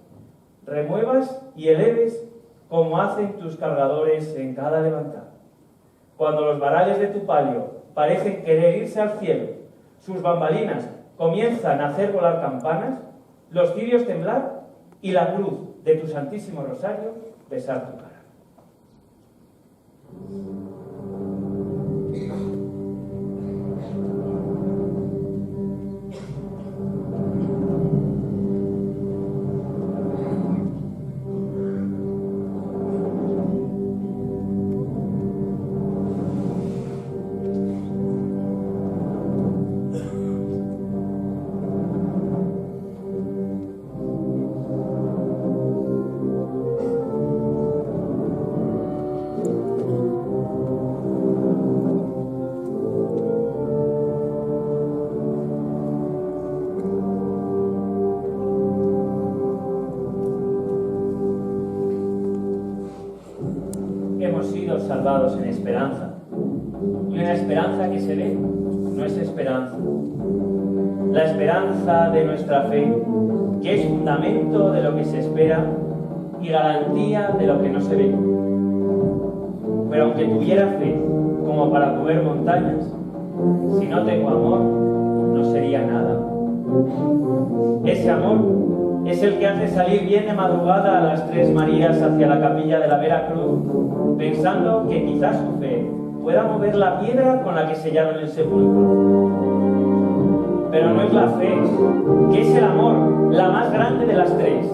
remuevas y eleves como hacen tus cargadores en cada levantar. Cuando los varales de tu palio parecen querer irse al cielo, sus bambalinas comienzan a hacer volar campanas, los cirios temblar y la cruz de tu Santísimo Rosario besar tu cara. Hemos sido salvados en esperanza, y una esperanza que se ve no es esperanza. La esperanza de nuestra fe, que es fundamento de lo que se espera y garantía de lo que no se ve. Pero aunque tuviera fe como para mover montañas, si no tengo amor, no sería nada. Ese amor es el que hace salir bien de madrugada a las 3 Marías hacia la capilla de la Vera Cruz, pensando que quizás su fe pueda mover la piedra con la que sellaron el sepulcro. Pero no es la fe, que es el amor, la más grande de las 3,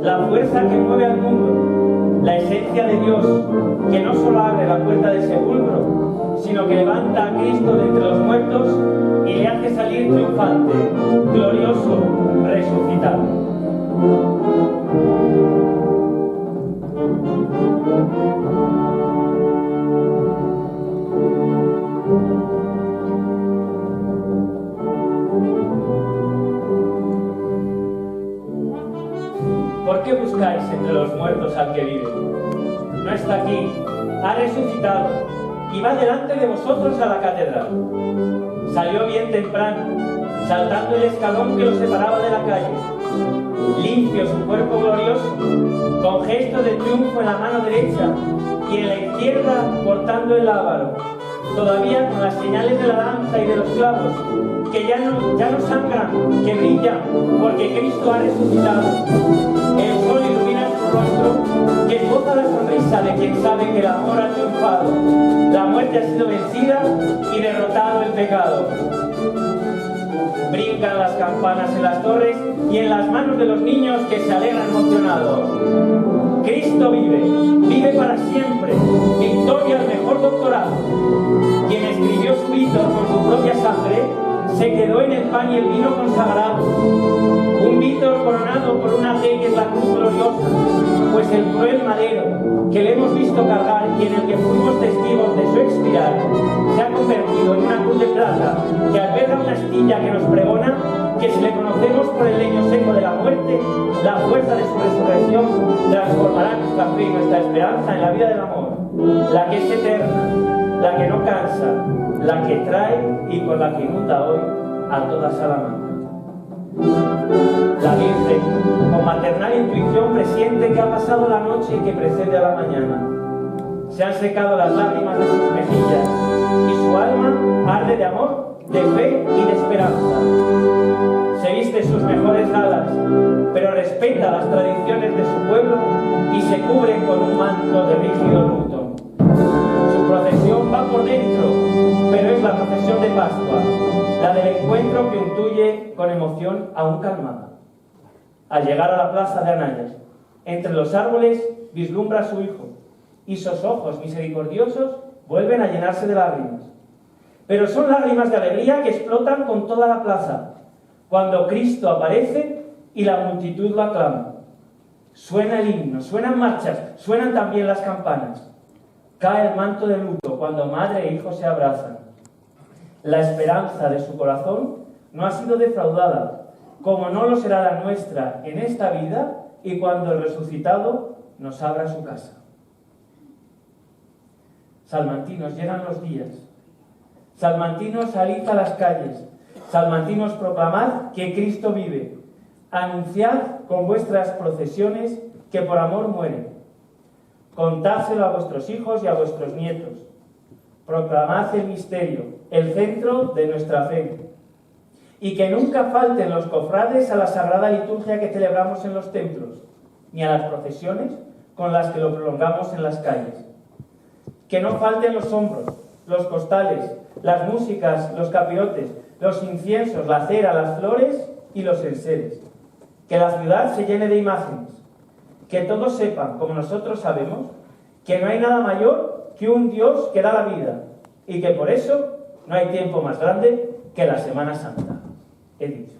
la fuerza que mueve al mundo, la esencia de Dios, que no solo abre la puerta del sepulcro, sino que levanta a Cristo de entre los muertos y le hace salir triunfante, glorioso, resucitado. ¿Por qué buscáis entre los muertos al que vive? No está aquí, ha resucitado y va delante de vosotros a la catedral. Salió bien temprano, saltando el escalón que lo separaba de la calle. Limpio su cuerpo glorioso, con gesto de triunfo en la mano derecha y en la izquierda portando el lábaro, todavía con las señales de la lanza y de los clavos, que ya no sangran, que brillan, porque Cristo ha resucitado. El sol ilumina su rostro, que esboza la sonrisa de quien sabe que el amor ha triunfado, la muerte ha sido vencida y derrotado el pecado. Brincan las campanas en las torres y en las manos de los niños que se alegran emocionados. Cristo vive, vive para siempre, victoria al mejor doctorado. Quien escribió su vítor con su propia sangre, se quedó en el pan y el vino consagrado. Un vítor coronado por una T que es la cruz gloriosa, pues el cruel madero que le hemos visto cargar y en el que fuimos testigos de su expirar, se ha convertido en una cruz de plata que alberga una astilla que nos pregona que si le conocemos por el leño seco de la muerte, la fuerza de su resurrección transformará nuestra fe fe y nuestra esperanza en la vida del amor, la que es eterna, la que no cansa, la que trae y con la que inunda hoy a toda Salamanca. La Virgen, con maternal intuición, presiente que ha pasado la noche que precede a la mañana. Se han secado las lágrimas de sus mejillas y su alma arde de amor, de fe y de esperanza. Se viste sus mejores galas, pero respeta las tradiciones de su pueblo y se cubre con un manto de rígido luto. Su procesión va por dentro, pero es la procesión de Pascua, la del encuentro que intuye con emoción aún calmada. Al llegar a la plaza de Anayas, entre los árboles vislumbra a su hijo, y sus ojos misericordiosos vuelven a llenarse de lágrimas. Pero son lágrimas de alegría que explotan con toda la plaza, cuando Cristo aparece y la multitud lo aclama. Suena el himno, suenan marchas, suenan también las campanas. Cae el manto de luto cuando madre e hijo se abrazan. La esperanza de su corazón no ha sido defraudada, como no lo será la nuestra en esta vida y cuando el resucitado nos abra su casa. Salmantinos, llegan los días. Salmantinos, salid a las calles. Salmantinos, proclamad que Cristo vive. Anunciad con vuestras procesiones que por amor muere. Contádselo a vuestros hijos y a vuestros nietos. Proclamad el misterio, el centro de nuestra fe. Y que nunca falten los cofrades a la sagrada liturgia que celebramos en los templos, ni a las procesiones con las que lo prolongamos en las calles. Que no falten los hombros, los costales, las músicas, los capirotes, los inciensos, la cera, las flores y los enseres. Que la ciudad se llene de imágenes. Que todos sepan, como nosotros sabemos, que no hay nada mayor que un Dios que da la vida y que por eso no hay tiempo más grande que la Semana Santa. He dicho.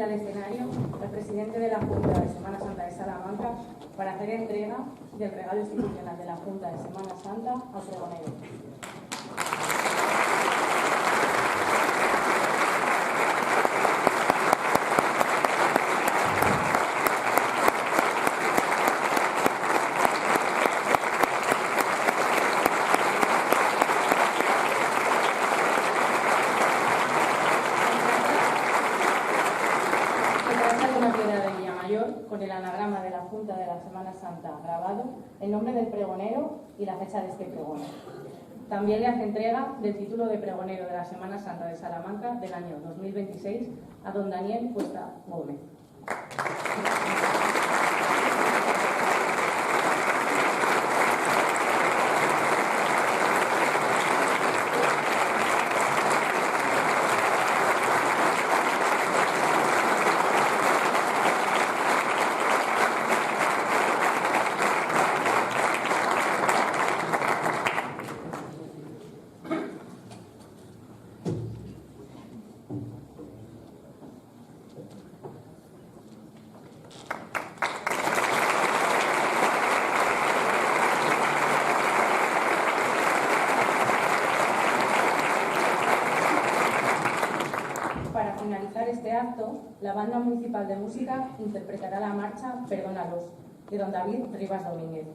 Al escenario el presidente de la Junta de Semana Santa de Salamanca para hacer entrega del regalo institucional de la Junta de Semana Santa al pregonero. Con el anagrama de la Junta de la Semana Santa grabado, el nombre del pregonero y la fecha de este pregón. También le hace entrega del título de pregonero de la Semana Santa de Salamanca del año 2026 a don Daniel Cuesta Gómez. Para finalizar este acto, la Banda Municipal de Música interpretará la marcha Perdónalos, de don David Rivas Domínguez.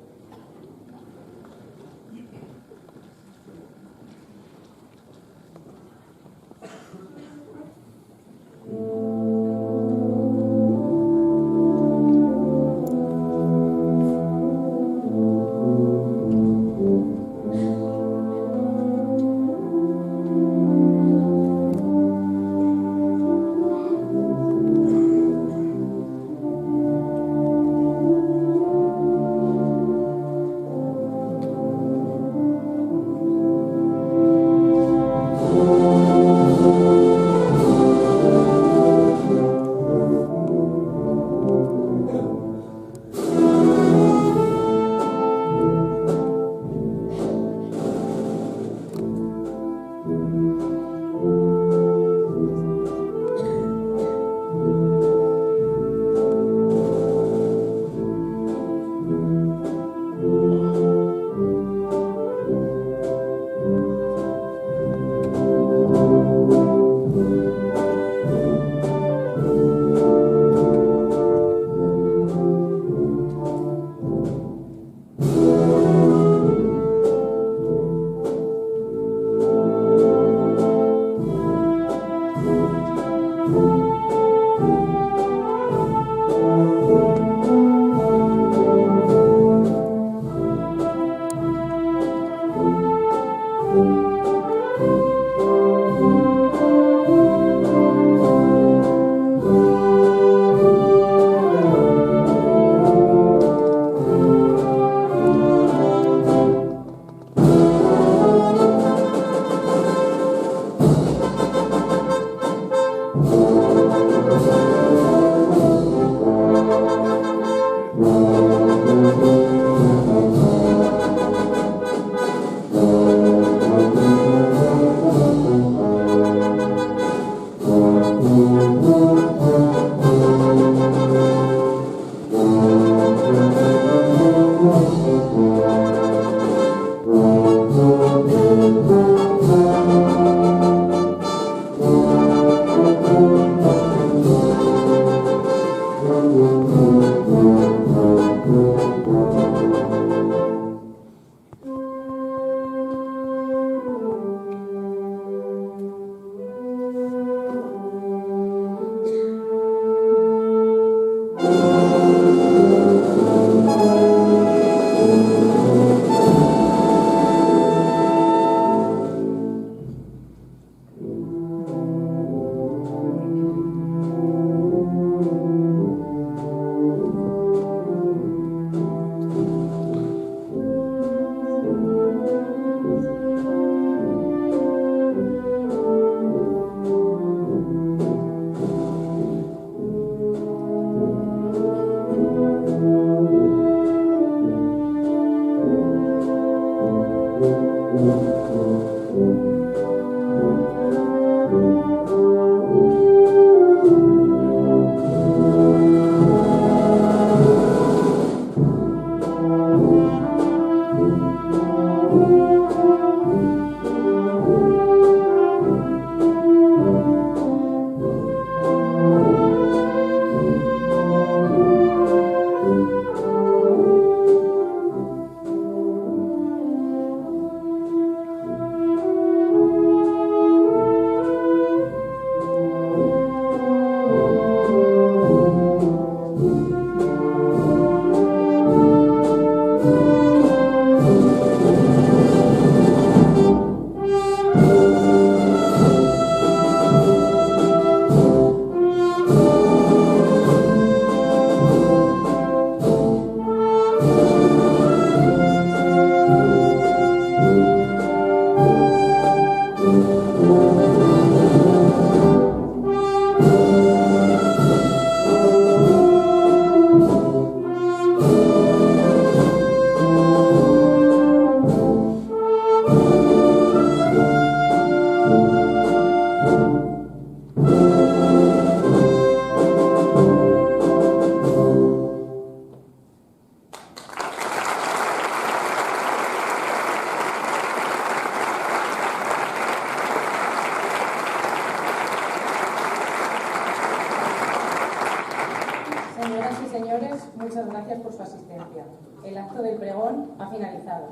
El acto del pregón ha finalizado.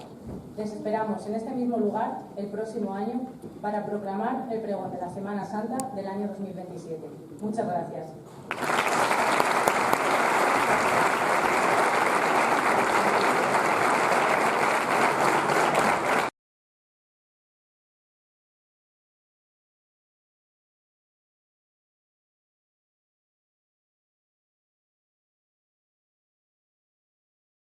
Les esperamos en este mismo lugar el próximo año para proclamar el pregón de la Semana Santa del año 2027. Muchas gracias.